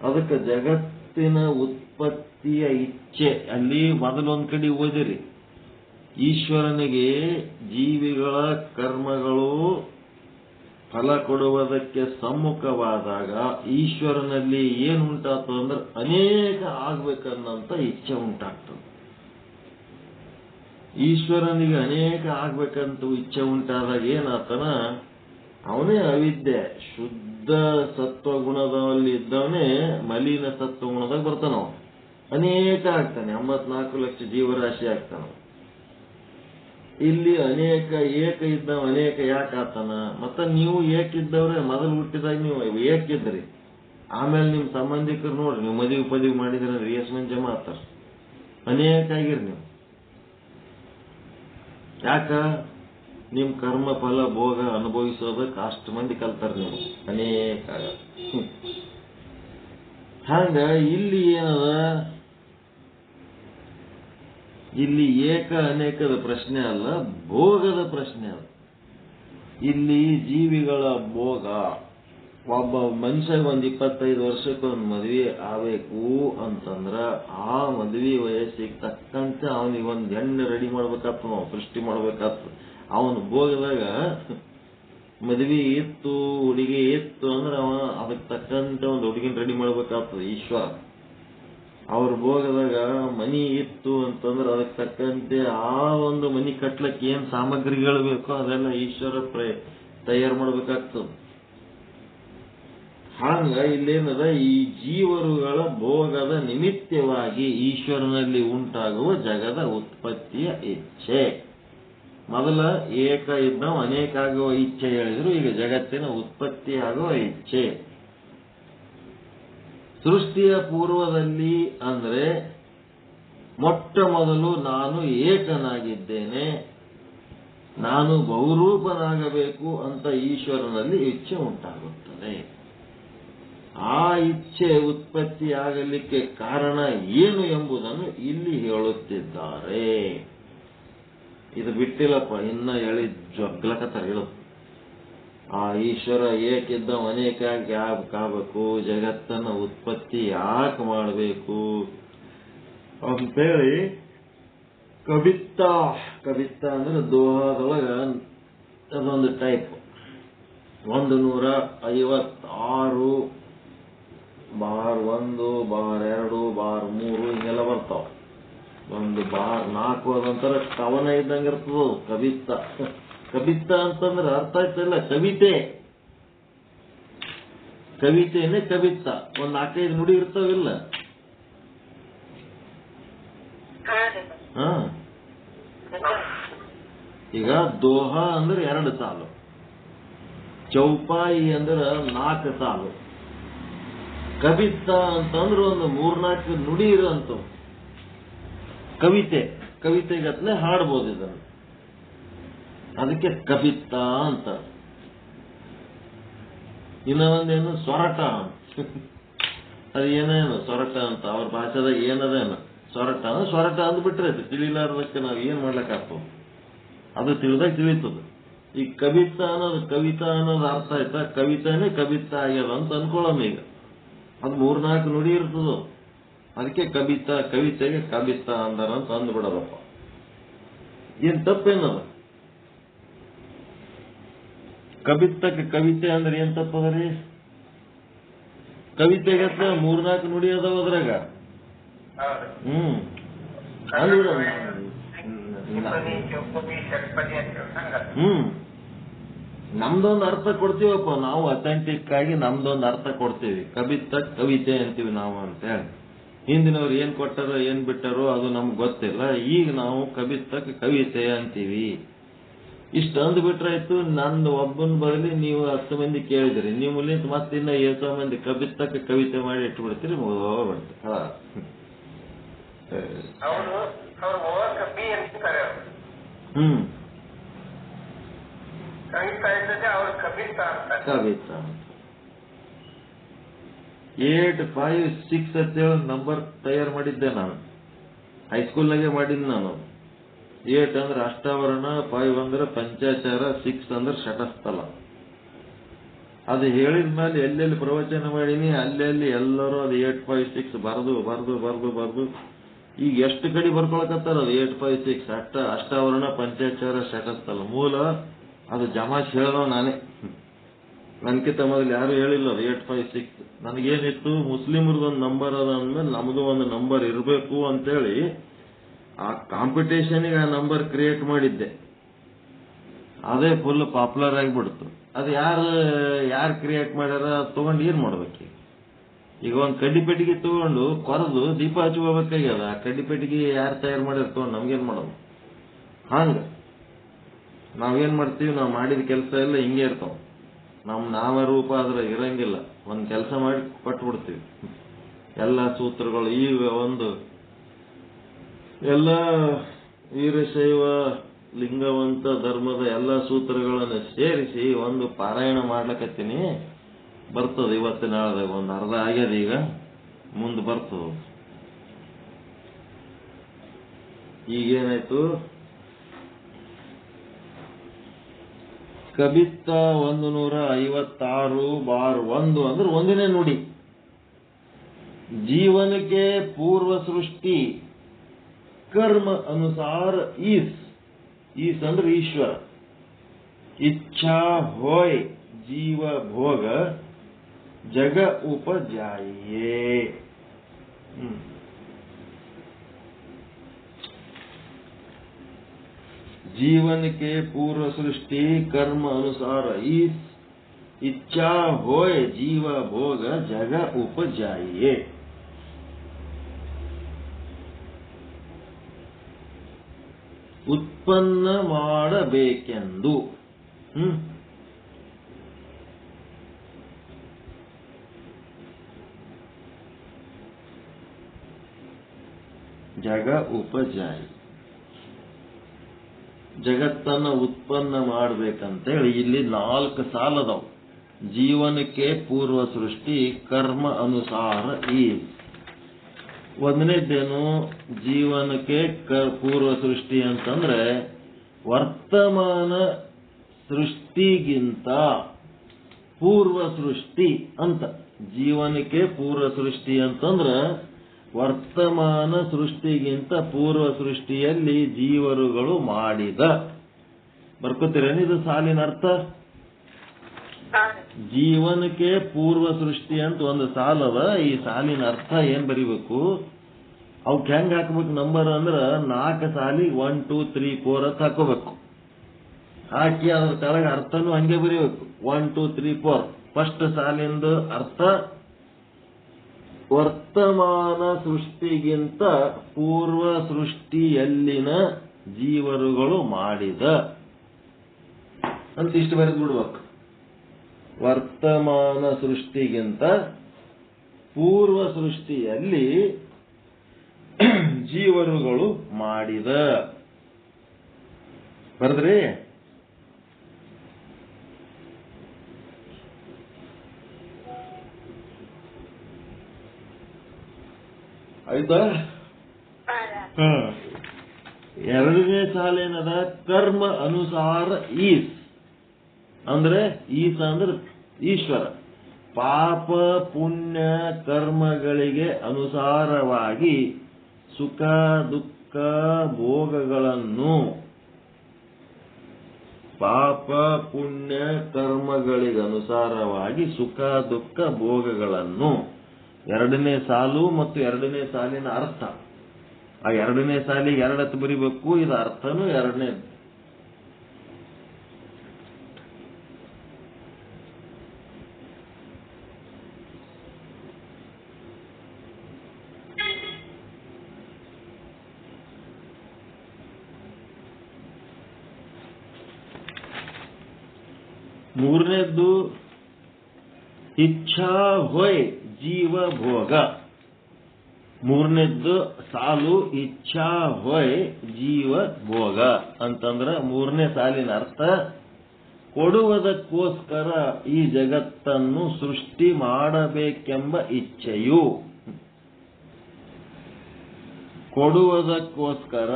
ಅದಕ್ಕೆ ಜಗತ್ತಿನ ಉತ್ಪತ್ತಿಯ ಇಚ್ಛೆ. ಅಲ್ಲಿ ಮೊದಲೊಂದ್ ಕಡೆ ಓದಿರಿ, ಈಶ್ವರನಿಗೆ ಜೀವಿಗಳ ಕರ್ಮಗಳು ಫಲ ಕೊಡುವುದಕ್ಕೆ ಸಮ್ಮುಖವಾದಾಗ ಈಶ್ವರನಲ್ಲಿ ಏನು ಉಂಟಾಗ್ತದೆ ಅಂದ್ರೆ ಅನೇಕ ಆಗ್ಬೇಕನ್ನಂತ ಇಚ್ಛೆ ಉಂಟಾಗ್ತದೆ. ಈಶ್ವರನಿಗೆ ಅನೇಕ ಆಗ್ಬೇಕಂತ ಇಚ್ಛೆ ಉಂಟಾದಾಗ ಏನಾತನ, ಅವನೇ ಅವಿದ್ಯೆ ಶುದ್ಧ ಸತ್ವಗುಣದಲ್ಲಿ ಇದ್ದವನೇ ಮಲಿನ ಸತ್ವಗುಣದಾಗ ಬರ್ತಾನ. ಅನೇಕ ಆಗ್ತಾನೆ, 84 ಲಕ್ಷ ಜೀವರಾಶಿ ಆಗ್ತಾನ. ಇಲ್ಲಿ ಅನೇಕ ಏಕ ಇದ್ದವ ಅನೇಕ ಯಾಕೆ ಆತನ? ಮತ್ತ ನೀವು ಏಕಿದ್ದವ್ರೆ ಮೊದಲು ಹುಟ್ಟಿದಾಗ ನೀವು ಏಕಿದ್ರಿ, ಆಮೇಲೆ ನಿಮ್ ಸಂಬಂಧಿಕರು ನೋಡ್ರಿ, ನೀವು ಮದುವೆ ಪದವಿ ಮಾಡಿದ್ರೆ ಎಷ್ಟು ಮಂದಿ ಜಮಾ ಆಗ್ತಾರ, ಅನೇಕ ಆಗಿರಿ ನೀವು. ಯಾಕ? ನಿಮ್ ಕರ್ಮ ಫಲ ಭೋಗ ಅನುಭವಿಸೋದಕ್ಕೆ ಅಷ್ಟು ಮಂದಿ ಕಲ್ತಾರ ನೀವು, ಅನೇಕ. ಹಂಗ ಇಲ್ಲಿ ಏನದ, ಇಲ್ಲಿ ಏಕ ಅನೇಕದ ಪ್ರಶ್ನೆ ಅಲ್ಲ, ಭೋಗದ ಪ್ರಶ್ನೆ ಅದ. ಇಲ್ಲಿ ಜೀವಿಗಳ ಭೋಗ. ಒಬ್ಬ ಮನುಷ್ಯ 25 ವರ್ಷಕ್ಕೆ ಒಂದು ಮದುವೆ ಆಗಬೇಕು ಅಂತಂದ್ರ ಆ ಮದುವೆ ವಯಸ್ಸಿಗೆ ತಕ್ಕಂತೆ ಅವನಿಗೆ ಒಂದು ಹೆಣ್ಣು ರೆಡಿ ಮಾಡ್ಬೇಕಾಗ್ತದ, ನಾವು ಸೃಷ್ಟಿ ಮಾಡ್ಬೇಕಾಗ್ತದ. ಅವನ ಭೋಗದಾಗ ಮದುವೆ ಇತ್ತು, ಹುಡುಗಿ ಇತ್ತು ಅಂದ್ರೆ ಅವ ಅದಕ್ಕೆ ತಕ್ಕಂತೆ ಒಂದು ಹುಡುಗಿನ ರೆಡಿ ಮಾಡ್ಬೇಕಾಗ್ತದೆ ಈಶ್ವರ. ಅವ್ರ ಭೋಗದಾಗ ಮನಿ ಇತ್ತು ಅಂತಂದ್ರೆ ಅದಕ್ಕೆ ತಕ್ಕಂತೆ ಆ ಒಂದು ಮನಿ ಕಟ್ಲಕ್ಕೆ ಏನ್ ಸಾಮಗ್ರಿಗಳು ಬೇಕೋ ಅದೆಲ್ಲ ಈಶ್ವರ ತಯಾರು ಮಾಡ್ಬೇಕಾಗ್ತದೆ. ಹಂಗ ಇಲ್ಲೇನದ, ಈ ಜೀವರುಗಳ ಭೋಗದ ನಿಮಿತ್ತವಾಗಿ ಈಶ್ವರನಲ್ಲಿ ಉಂಟಾಗುವ ಜಗದ ಉತ್ಪತ್ತಿಯ ಇಚ್ಛೆ. ಮೊದಲ ಏಕ ಇದ್ದವ ಅನೇಕ ಆಗುವ ಇಚ್ಛೆ ಹೇಳಿದ್ರು, ಈಗ ಜಗತ್ತಿನ ಉತ್ಪತ್ತಿ ಆಗುವ ಇಚ್ಛೆ. ಸೃಷ್ಟಿಯ ಪೂರ್ವದಲ್ಲಿ ಅಂದ್ರೆ ಮೊಟ್ಟ ಮೊದಲು ನಾನು ಏಕನಾಗಿದ್ದೇನೆ, ನಾನು ಬಹುರೂಪನಾಗಬೇಕು ಅಂತ ಈಶ್ವರನಲ್ಲಿ ಇಚ್ಛೆ ಉಂಟಾಗುತ್ತದೆ. ಆ ಇಚ್ಛೆ ಉತ್ಪತ್ತಿಯಾಗಲಿಕ್ಕೆ ಕಾರಣ ಏನು ಎಂಬುದನ್ನು ಇಲ್ಲಿ ಹೇಳುತ್ತಿದ್ದಾರೆ. ಇದು ಬಿಟ್ಟಿಲ್ಲಪ್ಪ, ಇನ್ನ ಹೇಳಿ ಜಗ್ಲಕತ್ತಾರ ಹೇಳು. ಆ ಈಶ್ವರ ಏಕಿದ್ದ ಅನೇಕಾಗಿ ಆಗಬೇಕು, ಜಗತ್ತನ್ನ ಉತ್ಪತ್ತಿ ಯಾಕೆ ಮಾಡಬೇಕು, ಅಂತೇಳಿ ಕಬಿತ್ತ ಅಂದ್ರೆ ದೋಹಾದೊಳಗ ಅದೊಂದು ಟೈಪ್ 156 ಬಾರ್ 1 ಬಾರ್ 2 ಬಾರ್ 3 ಹಿಂಗೆಲ್ಲ ಬರ್ತಾವ. ಒಂದು ಬಾರ್ 4 ಅದೊಂಥರ ಕವನ ಇದ್ದಂಗೆ ಇರ್ತದ ಕಬಿತ್ತ. ಕಬಿತ್ತ ಅಂತಂದ್ರೆ ಅರ್ಥ ಆಯ್ತಲ್ಲ, ಕವಿತೆನೇ ಕಬಿತ್ತ. ಒಂದ್ 4-5 ನುಡಿ ಇರ್ತಾವಿಲ್ಲ. ಈಗ ದೋಹ ಅಂದ್ರೆ 2 ಸಾಲು, ಚೌಪಾಯಿ ಅಂದ್ರೆ 4 ಸಾಲು, ಕಬಿತ್ತ ಅಂತಂದ್ರೆ ಒಂದು 3-4 ನುಡಿ ಇರೋಂತ ಕವಿತೆಗತ್ಲೆ ಹಾಡ್ಬೋದು ಇದನ್ನು. ಅದಕ್ಕೆ ಕಬಿತ್ತ ಅಂತ. ಇನ್ನ ಒಂದೇನು ಸೊರಟ, ಅದು ಏನೇನು ಸೊರಟ ಅಂತ ಅವ್ರ ಭಾಷೆದಾಗ ಏನದೇನು ಸೊರಟ ಅಂದ್ಬಿಟ್ರೆ ತಿಳಿಲಾರ್ದಕ್ಕೆ ನಾವ್ ಏನ್ ಮಾಡ್ಲಕ್ಕಾಗ್ತದ, ಅದು ತಿಳಿದಾಗ ತಿಳಿತದ. ಈ ಕವಿತಾ ಅನ್ನೋದು ಅರ್ಥ ಆಯ್ತಾ, ಕವಿತಾನೇ ಕಬಿತ್ತ ಆಗ್ಯದ ಅಂತ ಅನ್ಕೊಳ್ಳೋಣ. ಈಗ ಅದು 3-4 ನುಡಿ ಇರ್ತದ, ಅದಕ್ಕೆ ಕವಿತೆಗೆ ಕಬಿತ್ತ ಅಂದಾರ ಅಂತ ಅಂದ್ಬಿಡೋದಪ್ಪ. ಏನ್ ತಪ್ಪೇನದ? ಕಬಿತ್ತಕ್ಕೆ ಕವಿತೆ ಅಂದ್ರೆ ಏನ್ ತಪ್ಪದ್ರಿ? ಕವಿತೆಗತ್ತ 3-4 ನುಡಿ ಅದಾವ ಅದ್ರಾಗ. ನಮ್ದೊಂದು ಅರ್ಥ ಕೊಡ್ತೀವಪ್ಪ ನಾವು, ಅಥೆಂಟಿಕ್ ಆಗಿ ನಮ್ದೊಂದು ಅರ್ಥ ಕೊಡ್ತೀವಿ. ಕಬಿತ್ತ ಕವಿತೆ ಅಂತೀವಿ ನಾವು ಅಂತ ಹೇಳಿ. ಹಿಂದಿನವ್ರು ಏನ್ ಕೊಟ್ಟಾರೋ ಏನ್ ಬಿಟ್ಟಾರೋ ಅದು ನಮ್ಗೆ ಗೊತ್ತಿಲ್ಲ. ಈಗ ನಾವು ಕಬಿತ್ತಕ್ಕೆ ಕವಿತೆ ಅಂತೀವಿ. ಇಷ್ಟ ಅಂದ್ಬಿಟ್ರಾಯ್ತು. ನಂದು ಒಬ್ಬನ ಬದಲಿ ನೀವು 10 ಮಂದಿ ಕೇಳಿದ್ರಿ, ನೀವು ಮುಲಿಂತ ಮತ್ತಿನ್ನ 7 ಮಂದಿ ಕಬಿತ್ತಕ್ಕೆ ಕವಿತೆ ಮಾಡಿ ಇಟ್ಬಿಡ್ತೀರಿ, ಮುಗಿದೋಗ್ಬಿಡ್ತೀರಿ. ಕವಿತಾ 856 ಅಂತೇಳಿ ನಂಬರ್ ತಯಾರು ಮಾಡಿದ್ದೆ ನಾನು, ಹೈಸ್ಕೂಲ್ನಾಗೆ ಮಾಡಿದ್ ನಾನು. 8 ಅಂದ್ರೆ ಅಷ್ಟಾವರಣ, 5 ಅಂದ್ರೆ ಪಂಚಾಚಾರ, 6 ಅಂದ್ರೆ ಶಟಸ್ಥಲ. ಅದು ಹೇಳಿದ್ಮೇಲೆ ಎಲ್ಲೆಲ್ಲಿ ಪ್ರವಚನ ಮಾಡೀನಿ ಅಲ್ಲೆಲ್ಲಿ ಎಲ್ಲರೂ ಅದು 856 ಬರ್ದು ಈಗ ಎಷ್ಟು ಕಡೆ ಬರ್ಕೊಳಕತ್ತಾರ. ಅದು 856 ಅಷ್ಟಾವರಣ, ಪಂಚಾಚಾರ, ಶಟಸ್ಥಲ. ಮೂಲ ಅದು ಜಮಾಶ್ ಹೇಳ್ದವ್ ನಾನೇ, ನನ್ಕಿಂತ ಮೊದಲು ಯಾರು ಹೇಳಿಲ್ಲ ಅದು 856. ನನಗೇನಿತ್ತು, ಮುಸ್ಲಿಮ್ರದೊಂದು ನಂಬರ್ ಅದ ಅಂದ್ಮೇಲೆ ನಮಗೂ ಒಂದು ನಂಬರ್ ಇರಬೇಕು ಅಂತೇಳಿ ಆ ಕಾಂಪಿಟೇಷನ್ಗೆ ಆ ನಂಬರ್ ಕ್ರಿಯೇಟ್ ಮಾಡಿದ್ದೆ. ಅದೇ ಫುಲ್ ಪಾಪ್ಯುಲರ್ ಆಗಿಬಿಡ್ತು. ಅದು ಯಾರು ಕ್ರಿಯೇಟ್ ಮಾಡ್ಯಾರ ತಗೊಂಡು ಏನ್ ಮಾಡ್ಬೇಕು? ಈಗ ಒಂದು ಕಡ್ಡಿಪೆಟ್ಟಿಗೆ ತಗೊಂಡು ಕೊರದು ದೀಪ ಹಚ್ಕೋಬೇಕಾಗ್ಯದ. ಆ ಕಡ್ಡಿಪೆಟ್ಟಿಗೆ ಯಾರು ತಯಾರು ಮಾಡ್ಯಾರ ತಗೊಂಡು ನಮ್ಗೇನ್ ಮಾಡೋದು? ಹಂಗ ನಾವೇನ್ ಮಾಡ್ತೀವಿ, ನಾವು ಮಾಡಿದ ಕೆಲಸ ಎಲ್ಲ ಹಿಂಗೆ ಇರ್ತಾವ. ನಾವ ರೂಪ ಆದ್ರೆ ಇರಂಗಿಲ್ಲ. ಒಂದ್ ಕೆಲಸ ಮಾಡಿ ಕೊಟ್ಬಿಡ್ತೀವಿ ಎಲ್ಲ ಸೂತ್ರಗಳು. ಈಗ ಎಲ್ಲ ವೀರಶೈವ ಲಿಂಗವಂತ ಧರ್ಮದ ಎಲ್ಲ ಸೂತ್ರಗಳನ್ನು ಸೇರಿಸಿ ಒಂದು ಪಾರಾಯಣ ಮಾಡ್ಲಕತ್ತೀನಿ. ಬರ್ತದ ಇವತ್ತು ನಾಳೆದಾಗ, ಒಂದು ಅರ್ಧ ಆಗ್ಯದ, ಈಗ ಮುಂದೆ ಬರ್ತದ. ಈಗೇನಾಯ್ತು, ಕಬಿತ್ತ 156 ಬಾರ್ 1 ಅಂದ್ರೆ ಒಂದಿನೇ ನುಡಿ. ಜೀವನಕ್ಕೆ ಪೂರ್ವ ಸೃಷ್ಟಿ, ಕರ್ಮ ಅನುಸಾರ ಈಸ್ ಅಂದ್ರೆ ಈಶ್ವರ. ಇಚ್ಛಾ ಹೋಯ್ ಜೀವ ಭೋಗ, ಜಗ ಉಪಜಾಯೇ. जीवन के पूर्व सृष्टि कर्म अनुसार ईस, इच्छा होय जीव भोग जग उपजाइए. उत्पन्न ಮಾಡಬೇಕೆಂದು. ಜಗ ಉಪಜಾಯಿ, ಜಗತ್ತನ್ನ ಉತ್ಪನ್ನ ಮಾಡ್ಬೇಕಂತೇಳಿ ಇಲ್ಲಿ 4 ಸಾಲದವು. ಜೀವನಕ್ಕೆ ಪೂರ್ವ ಸೃಷ್ಟಿ, ಕರ್ಮ ಅನುಸಾರ ಈಸ್. ಒಂದನೇದ್ದೇನು, ಜೀವನಕ್ಕೆ ಪೂರ್ವ ಸೃಷ್ಟಿ ಅಂತಂದ್ರೆ ವರ್ತಮಾನ ಸೃಷ್ಟಿಗಿಂತ ಪೂರ್ವ ಸೃಷ್ಟಿ ಅಂತ. ಜೀವನಕ್ಕೆ ಪೂರ್ವ ಸೃಷ್ಟಿ ಅಂತಂದ್ರೆ ವರ್ತಮಾನ ಸೃಷ್ಟಿಗಿಂತ ಪೂರ್ವ ಸೃಷ್ಟಿಯಲ್ಲಿ ಜೀವರುಗಳು ಮಾಡಿದ. ಬರ್ಕೋತೀರೇನು ಇದು ಸಾಲಿನ ಅರ್ಥ? ಜೀವನಕ್ಕೆ ಪೂರ್ವ ಸೃಷ್ಟಿ ಅಂತ ಒಂದು ಸಾಲದ. ಈ ಸಾಲಿನ ಅರ್ಥ ಏನ್ ಬರಿಬೇಕು? ಅವಕ್ಕೆ ಹೆಂಗ್ ಹಾಕ್ಬೇಕು ನಂಬರ್ ಅಂದ್ರ 4 ಸಾಲಿಗೆ 1 2 3 4 ಅಂತ ಹಾಕೋಬೇಕು. ಹಾಕಿ ಅದ್ರ ಕೆಳಗೆ ಅರ್ಥನೂ ಹಂಗೆ ಬರೀಬೇಕು. 1 2 3 4. ಫಸ್ಟ್ ಸಾಲಿಂದ ಅರ್ಥ ವರ್ತಮಾನ ಸೃಷ್ಟಿಗಿಂತ ಪೂರ್ವ ಸೃಷ್ಟಿಯಲ್ಲಿನ ಜೀವರುಗಳು ಮಾಡಿದ ಅಂತ ಇಷ್ಟು ಬರೆದು ಬಿಡ್ಬೇಕು. ವರ್ತಮಾನ ಸೃಷ್ಟಿಗಿಂತ ಪೂರ್ವ ಸೃಷ್ಟಿಯಲ್ಲಿ ಜೀವರುಗಳು ಮಾಡಿದ. ಬರದ್ರಿ? ಆಯ್ತಾ? ಎರಡನೇ ಸಾಲೇನದ ಕರ್ಮ ಅನುಸಾರ ಈಸ್ ಅಂದ್ರೆ ಈಸ್ ಅಂದ್ರೆ ಈಶ್ವರ. ಪಾಪ ಪುಣ್ಯ ಕರ್ಮಗಳಿಗೆ ಅನುಸಾರವಾಗಿ ಸುಖ ದುಃಖ ಭೋಗಗಳನ್ನು, ಪಾಪ ಪುಣ್ಯ ಕರ್ಮಗಳಿಗೆ ಅನುಸಾರವಾಗಿ ಸುಖ ದುಃಖ ಭೋಗಗಳನ್ನು. ಎರಡನೇ ಸಾಲು ಮತ್ತು ಎರಡನೇ ಸಾಲಿನ ಅರ್ಥ. ಆ ಎರಡನೇ ಸಾಲಿಗೆ ಎರಡತ್ತು ಬರಿಬೇಕು. ಇದು ಅರ್ಥನೂ ಎರಡನೇ. ಮೂರನೇದ್ದು ಇಚ್ಛಾ ಹೊಯ್ ಜೀವ ಭೋಗ. ಮೂರನೇದ್ದು ಸಾಲು ಇಚ್ಛಾ ಹೊಯ್ ಜೀವ ಭೋಗ ಅಂತಂದ್ರ ಮೂರನೇ ಸಾಲಿನ ಅರ್ಥ ಕೊಡುವುದಕ್ಕೋಸ್ಕರ ಈ ಜಗತ್ತನ್ನು ಸೃಷ್ಟಿ ಮಾಡಬೇಕೆಂಬ ಇಚ್ಛೆಯು. ಕೊಡುವುದಕ್ಕೋಸ್ಕರ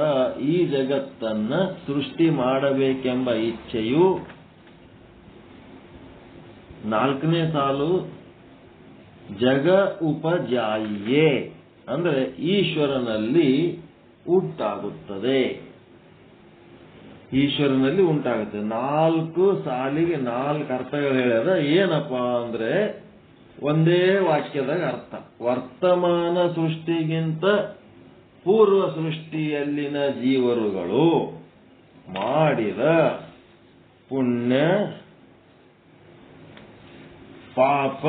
ಈ ಜಗತ್ತನ್ನ ಸೃಷ್ಟಿ ಮಾಡಬೇಕೆಂಬ ಇಚ್ಛೆಯು. ನಾಲ್ಕನೇ ಸಾಲು ಜಗ ಉಪಜಾಯಿಯೇ ಅಂದ್ರೆ ಈಶ್ವರನಲ್ಲಿ ಉಂಟಾಗುತ್ತದೆ. ಈಶ್ವರನಲ್ಲಿ ಉಂಟಾಗುತ್ತೆ. 4 ಸಾಲಿಗೆ 4 ಅರ್ಥಗಳು ಹೇಳ್ಯಾರ. ಏನಪ್ಪ ಅಂದ್ರೆ ಒಂದೇ ವಾಕ್ಯದಾಗ ಅರ್ಥ. ವರ್ತಮಾನ ಸೃಷ್ಟಿಗಿಂತ ಪೂರ್ವ ಸೃಷ್ಟಿಯಲ್ಲಿನ ಜೀವರುಗಳು ಮಾಡಿದ ಪುಣ್ಯ ಪಾಪ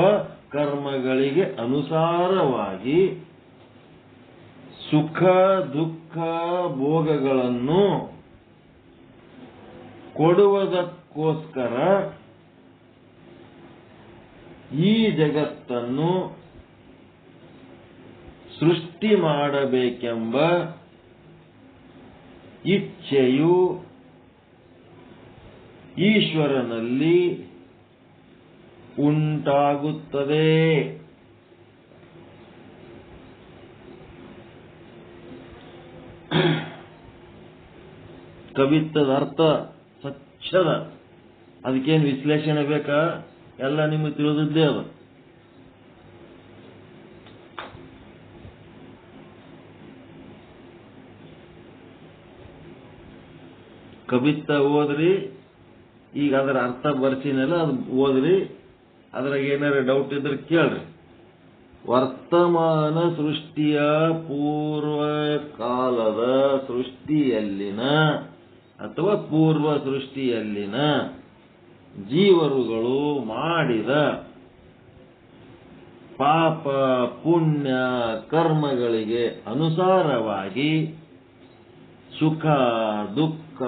ಕರ್ಮಗಳಿಗೆ ಅನುಸಾರವಾಗಿ ಸುಖ ದುಃಖ ಭೋಗಗಳನ್ನು ಕೊಡುವುದಕ್ಕೋಸ್ಕರ ಈ ಜಗತ್ತನ್ನು ಸೃಷ್ಟಿ ಮಾಡಬೇಕೆಂಬ ಇಚ್ಛೆಯು ಈಶ್ವರನಲ್ಲಿ ಉಂಟಾಗುತ್ತದೆ. ಕವಿತ್ವದ ಅರ್ಥ ಸ್ವಚ್ಛದ. ಅದಕ್ಕೇನು ವಿಶ್ಲೇಷಣೆ ಬೇಕಾ? ಎಲ್ಲ ನಿಮಗೆ ತಿಳಿದಿದ್ದೇ ಅದು. ಕವಿತ್ವ ಓದ್ರಿ. ಈಗ ಅದರ ಅರ್ಥ ಬರ್ಸಿನಲ್ಲ, ಅದು ಓದ್ರಿ. ಅದ್ರಾಗ ಏನಾರ ಡೌಟ್ ಇದ್ರೆ ಕೇಳ್ರಿ. ವರ್ತಮಾನ ಸೃಷ್ಟಿಯ ಪೂರ್ವ ಕಾಲದ ಸೃಷ್ಟಿಯಲ್ಲಿನ ಅಥವಾ ಪೂರ್ವ ಸೃಷ್ಟಿಯಲ್ಲಿನ ಜೀವರುಗಳು ಮಾಡಿದ ಪಾಪ ಪುಣ್ಯ ಕರ್ಮಗಳಿಗೆ ಅನುಸಾರವಾಗಿ ಸುಖ ದುಃಖ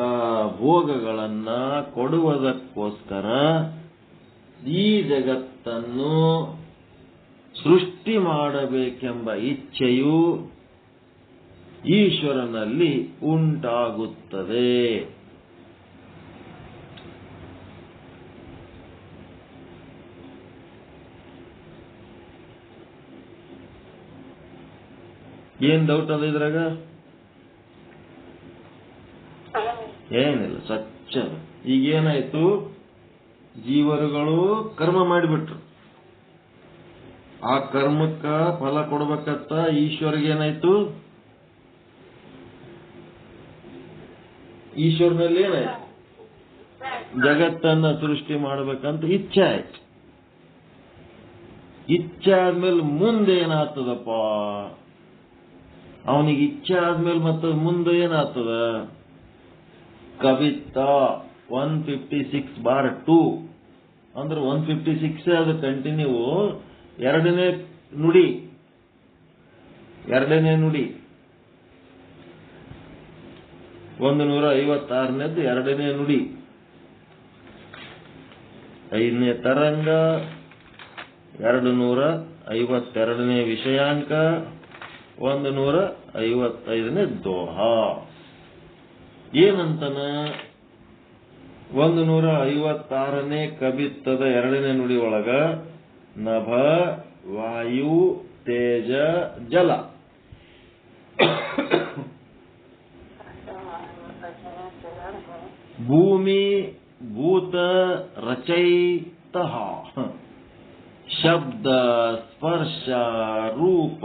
ಭೋಗಗಳನ್ನ ಕೊಡುವುದಕ್ಕೋಸ್ಕರ ಈ ಜಗತ್ತನ್ನು ಸೃಷ್ಟಿ ಮಾಡಬೇಕೆಂಬ ಇಚ್ಛೆಯು ಈಶ್ವರನಲ್ಲಿ ಉಂಟಾಗುತ್ತದೆ. ಏನ್ ಡೌಟ್ ಅದ ಇದ್ರಾಗ? ಏನಿಲ್ಲ, ಸ್ವಚ್ಛ. ಈಗೇನಾಯ್ತು? ಜೀವರುಗಳು ಕರ್ಮ ಮಾಡಿಬಿಟ್ರು. ಆ ಕರ್ಮಕ್ಕ ಫಲ ಕೊಡ್ಬೇಕತ್ತ ಈಶ್ವರಿಗೇನಾಯ್ತು? ಈಶ್ವರನಲ್ಲಿ ಏನಾಯ್ತು? ಜಗತ್ತನ್ನ ಸೃಷ್ಟಿ ಮಾಡ್ಬೇಕಂತ ಇಚ್ಛೆ ಆಯ್ತು. ಇಚ್ಛೆ ಆದ್ಮೇಲೆ ಮುಂದೆ ಏನಾಗ್ತದಪ್ಪ? ಅವನಿಗೆ ಇಚ್ಛೆ ಆದ್ಮೇಲೆ ಮತ್ತೆ ಮುಂದೆ ಏನಾಗ್ತದ? ಕವಿತ 156/2 ಅಂದ್ರೆ 156 ಅದು ಕಂಟಿನ್ಯೂ ಎರಡನೇ ನುಡಿ 156ನೇದು ಎರಡನೇ ನುಡಿ. 5ನೇ ತರಂಗ 252ನೇ ವಿಷಯಾಂಕ 155ನೇ ದೋಹ. ಏನಂತನ? 156ನೇ ಕಬಿತ್ತದ ಎರಡನೇ ನುಡಿ ಒಳಗ ನಭ, ವಾಯು, ತೇಜ, ಜಲ ಭೂಮಿ ಭೂತ ರಚಯಿತಃ ಶಬ್ದ ಸ್ಪರ್ಶ ರೂಪ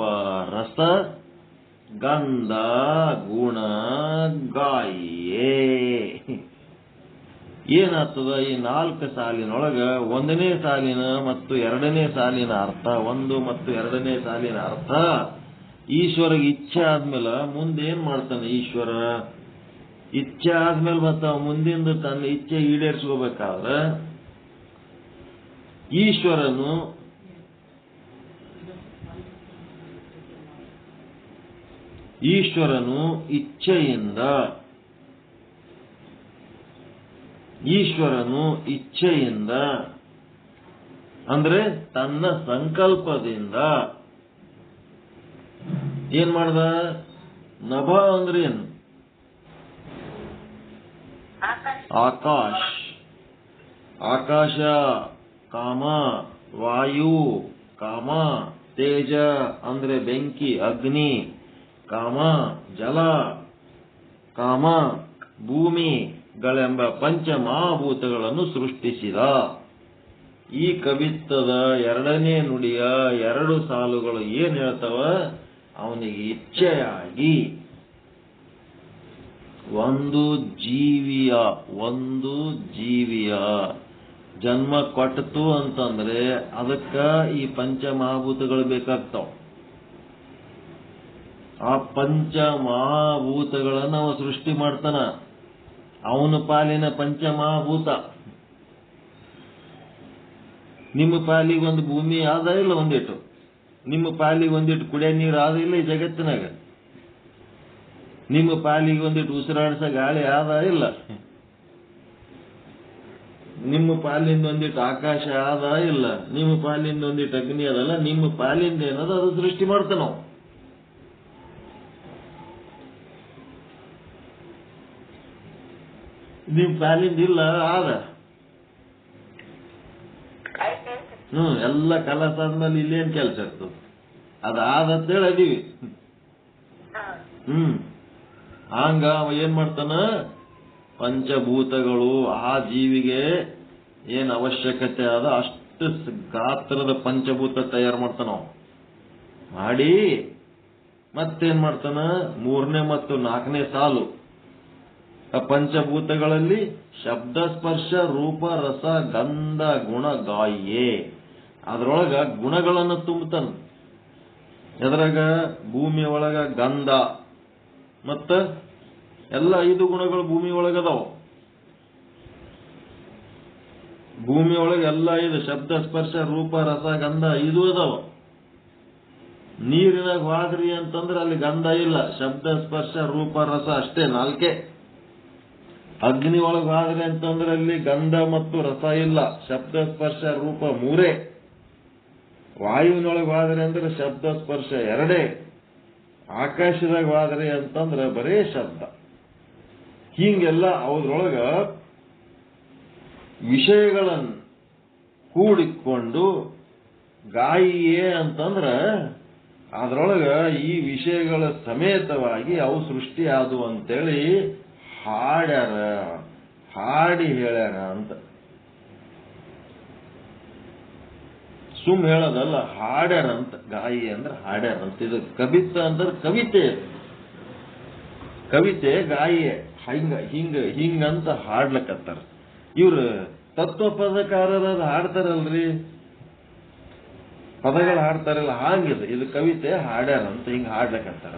ರಸ ಗಂಧ ಗುಣ ಗಾಯೇ. ಏನಾಗ್ತದ? ಈ 4 ಸಾಲಿನೊಳಗ 1ನೇ ಸಾಲಿನ ಮತ್ತು 2ನೇ ಸಾಲಿನ ಅರ್ಥ, 1 ಮತ್ತು 2ನೇ ಸಾಲಿನ ಅರ್ಥ ಈಶ್ವರಿಗೆ ಇಚ್ಛೆ ಆದ್ಮೇಲೆ ಮುಂದೆ ಏನ್ ಮಾಡ್ತಾನೆ ಈಶ್ವರ? ಇಚ್ಛೆ ಆದ್ಮೇಲೆ ಮತ್ತೆ ಮುಂದಿಂದ ತನ್ನ ಇಚ್ಛೆ ಈಡೇರಿಸ್ಕೋಬೇಕಾದ್ರೆ ಈಶ್ವರನು ಇಚ್ಛೆಯಿಂದ ಅಂದ್ರೆ ತನ್ನ ಸಂಕಲ್ಪದಿಂದ ಏನ್ ಮಾಡ್ದ? ನಭ ಅಂದ್ರೆ ಏನು? ಆಕಾಶ ಕಾಮ, ವಾಯು ಕಾಮ, ತೇಜ ಅಂದ್ರೆ ಬೆಂಕಿ ಅಗ್ನಿ ಕಾಮ, ಜಲ ಕಾಮ, ಭೂಮಿಗಳೆಂಬ ಪಂಚಮಹಾಭೂತಗಳನ್ನು ಸೃಷ್ಟಿಸಿದ. ಈ ಕವಿತ್ತದ ಎರಡನೇ ನುಡಿಯ 2 ಸಾಲುಗಳು ಏನ್ ಹೇಳ್ತವ? ಅವನಿಗೆ ಇಚ್ಛೆಯಾಗಿ ಒಂದು ಜೀವಿಯ ಜನ್ಮ ಕೊಟ್ಟತು ಅಂತಂದ್ರೆ ಅದಕ್ಕ ಈ ಪಂಚಮಹಾಭೂತಗಳು ಬೇಕಾಗ್ತಾವ. ಆ ಪಂಚಮಹಾಭೂತಗಳನ್ನ ಅವ ಸೃಷ್ಟಿ ಮಾಡ್ತಾನ. ಅವನ ಪಾಲಿನ ಪಂಚಮಹಾಭೂತ. ನಿಮ್ಮ ಪಾಲಿಗೆ ಒಂದು ಭೂಮಿ ಆದ ಇಲ್ಲ? ಒಂದಿಟ್ಟು. ನಿಮ್ಮ ಪಾಲಿಗೆ ಒಂದಿಟ್ಟು ಕುಡಿಯ ನೀರು ಆದ ಇಲ್ಲ ಈ ಜಗತ್ತಿನಾಗ? ನಿಮ್ಮ ಪಾಲಿಗೆ ಒಂದಿಟ್ಟು ಉಸಿರಾಡಿಸ ಗಾಳಿ ಆದ ಇಲ್ಲ? ನಿಮ್ಮ ಪಾಲಿಂದ ಒಂದಿಟ್ಟು ಆಕಾಶ ಆದ ಇಲ್ಲ? ನಿಮ್ಮ ಪಾಲಿಂದ ಒಂದಿಟ್ಟು ಅಗ್ನಿ ಅದಲ್ಲ? ನಿಮ್ಮ ಪಾಲಿಂದ ಏನದ ಅದು ಸೃಷ್ಟಿ ಮಾಡ್ತಾನ ನಾವು. ನಿಮ್ಮ ಪಾಲಿಂದ ಇಲ್ಲ ಆದ? ಎಲ್ಲ ಕೆಲಸ ಆದ್ಮೇಲೆ ಇಲ್ಲೇನ್ ಕೆಲಸ ಇರ್ತದೆ? ಅದ ಆದಂತೇಳಿ ಅದೀವಿ. ಹಂಗ ಅವ ಏನ್ ಮಾಡ್ತಾನ? ಪಂಚಭೂತಗಳು ಆ ಜೀವಿಗೆ ಏನ್ ಅವಶ್ಯಕತೆ ಅದ ಅಷ್ಟು ಗಾತ್ರದ ಪಂಚಭೂತ ತಯಾರು ಮಾಡ್ತಾನ. ಮಾಡಿ ಮತ್ತೇನ್ ಮಾಡ್ತಾನ? 3ನೇ ಮತ್ತು 4ನೇ ಸಾಲು ಪಂಚಭೂತಗಳಲ್ಲಿ ಶಬ್ದ ಸ್ಪರ್ಶ ರೂಪ ರಸ ಗಂಧ ಗುಣ ಗಾಯೇ. ಅದ್ರೊಳಗ ಗುಣಗಳನ್ನು ತುಂಬತಾನ. ಎದ್ರಾಗ? ಭೂಮಿ ಒಳಗ ಗಂಧ ಮತ್ತ ಎಲ್ಲ 5 ಗುಣಗಳು ಭೂಮಿ ಒಳಗದಾವ. ಭೂಮಿ ಒಳಗೆ ಎಲ್ಲ 5 ಶಬ್ದ ಸ್ಪರ್ಶ ರೂಪ ರಸ ಗಂಧ 5 ಅದಾವ. ನೀರಿನಾಗ ವಾದ್ರಿ ಅಂತಂದ್ರೆ ಅಲ್ಲಿ ಗಂಧ ಇಲ್ಲ, ಶಬ್ದ ಸ್ಪರ್ಶ ರೂಪ ರಸ ಅಷ್ಟೇ 4. ಅಗ್ನಿ ಒಳಗೆ ವಾದ್ರಿ ಅಂತಂದ್ರೆ ಅಲ್ಲಿ ಗಂಧ ಮತ್ತು ರಸ ಇಲ್ಲ, ಶಬ್ದ ಸ್ಪರ್ಶ ರೂಪ 3. ವಾಯುವಿನೊಳಗೆ ವಾದ್ರಿ ಅಂದ್ರೆ ಶಬ್ದ ಸ್ಪರ್ಶ 2. ಆಕಾಶದಾಗ ವಾದ್ರಿ ಅಂತಂದ್ರೆ ಬರೇ ಶಬ್ದ. ಹೀಗೆಲ್ಲ ಅವರೊಳಗ ವಿಷಯಗಳನ್ನು ಕೂಡಿಕೊಂಡು ಗಾಯಿಯೇ ಅಂತಂದ್ರ ಅದರೊಳಗ ಈ ವಿಷಯಗಳ ಸಮೇತವಾಗಿ ಅವು ಸೃಷ್ಟಿ ಆದವು ಅಂತೇಳಿ ಹಾಡಿ ಹೇಳ್ಯಾರ ಅಂತ. ಸುಮ್ ಹೇಳೋದಲ್ಲ, ಹಾಡ್ಯಾರಂತ. ಗಾಯಿ ಅಂದ್ರೆ ಹಾಡ್ಯಾರಂತ. ಇದು ಕವಿತ ಅಂದ್ರೆ ಕವಿತೆ. ಕವಿತೆ ಗಾಯಿ ಹಿಂಗಂತ ಹಾಡ್ಲಕತ್ತಾರ. ಇವ್ರು ತತ್ವ ಪದಕಾರರ ಹಾಡ್ತಾರಲ್ರಿ, ಪದಗಳು ಹಾಡ್ತಾರಲ್ಲ, ಹಾಂಗಿದೆ. ಇದು ಕವಿತೆ ಹಾಡ್ಯಾರಂತ ಹಿಂಗ ಹಾಡ್ಲಕತ್ತಾರ.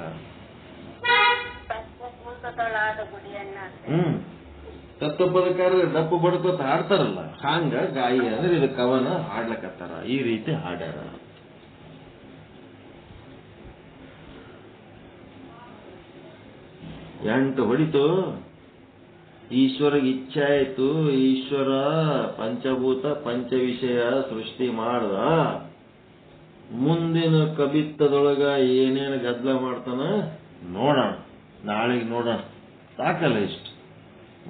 ತತ್ವ ಪದಕಾರ ದಪ್ಪು ಬಡ್ಕೋತ ಹಾಡ್ತಾರಲ್ಲ, ಹಾಂಗ ಗಾಯಿ ಅಂದ್ರೆ ಇದು ಕವನ ಹಾಡ್ಲಕತ್ತಾರ. ಈ ರೀತಿ ಹಾಡ್ಯಾರ. ಎಂಟು ಹೊಡಿತು. ಈಶ್ವರಗೆ ಇಚ್ಛೆ ಆಯ್ತು. ಈಶ್ವರ ಪಂಚಭೂತ ಪಂಚ ವಿಷಯ ಸೃಷ್ಟಿ ಮಾಡ್ದ. ಮುಂದಿನ ಕಬಿತ್ತದೊಳಗ ಏನೇನು ಗದ್ದಲ ಮಾಡ್ತಾನ ನೋಡೋಣ, ನಾಳೆಗೆ ನೋಡೋಣ. ಸಾಕಲ್ಲ ಇಷ್ಟು.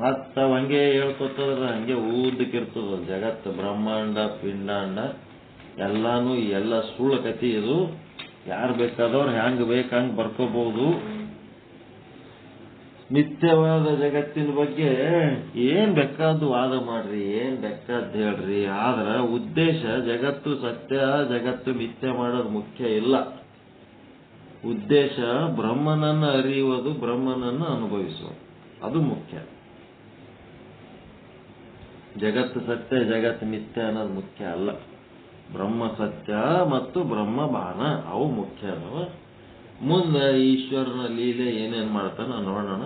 ಮತ್ತ ಹಂಗೆ ಹೇಳ್ಕೊತದ್ರ ಹಂಗೆ ಊದಕ್ಕಿರ್ತದ ಜಗತ್ತು, ಬ್ರಹ್ಮಾಂಡ ಪಿಂಡಾಂಡ ಎಲ್ಲಾನು. ಎಲ್ಲ ಸುಳ್ಳು ಕತಿ ಇದು. ಯಾರು ಬೇಕಾದವ್ರು ಹ್ಯಾಂಗ ಬೇಕಂಗ್ ಬರ್ಕೋಬಹುದು. ಮಿಥ್ಯವಾದ ಜಗತ್ತಿನ ಬಗ್ಗೆ ಏನ್ ಬೇಕಾದ್ದು ವಾದ ಮಾಡ್ರಿ, ಏನ್ ಬೇಕಾದ್ದು ಹೇಳ್ರಿ. ಆದ್ರ ಉದ್ದೇಶ ಜಗತ್ತು ಸತ್ಯ, ಜಗತ್ತು ಮಿಥ್ಯ ಮಾಡೋದು ಮುಖ್ಯ ಇಲ್ಲ. ಉದ್ದೇಶ ಬ್ರಹ್ಮನನ್ನು ಅರಿಯುವುದು, ಬ್ರಹ್ಮನನ್ನು ಅನುಭವಿಸುವುದು, ಅದು ಮುಖ್ಯ. ಜಗತ್ತು ಸತ್ಯ ಜಗತ್ತು ಮಿಥ್ಯ ಅನ್ನೋದು ಮುಖ್ಯ ಅಲ್ಲ. ಬ್ರಹ್ಮ ಸತ್ಯ ಮತ್ತು ಬ್ರಹ್ಮ ಬಾನ ಅವು ಮುಖ್ಯ ಅದಾವ. ಮುಂದೆ ಈಶ್ವರನ ಲೀಲೆ ಏನೇನ್ ಮಾಡ್ತಾನ ನೋಡೋಣ.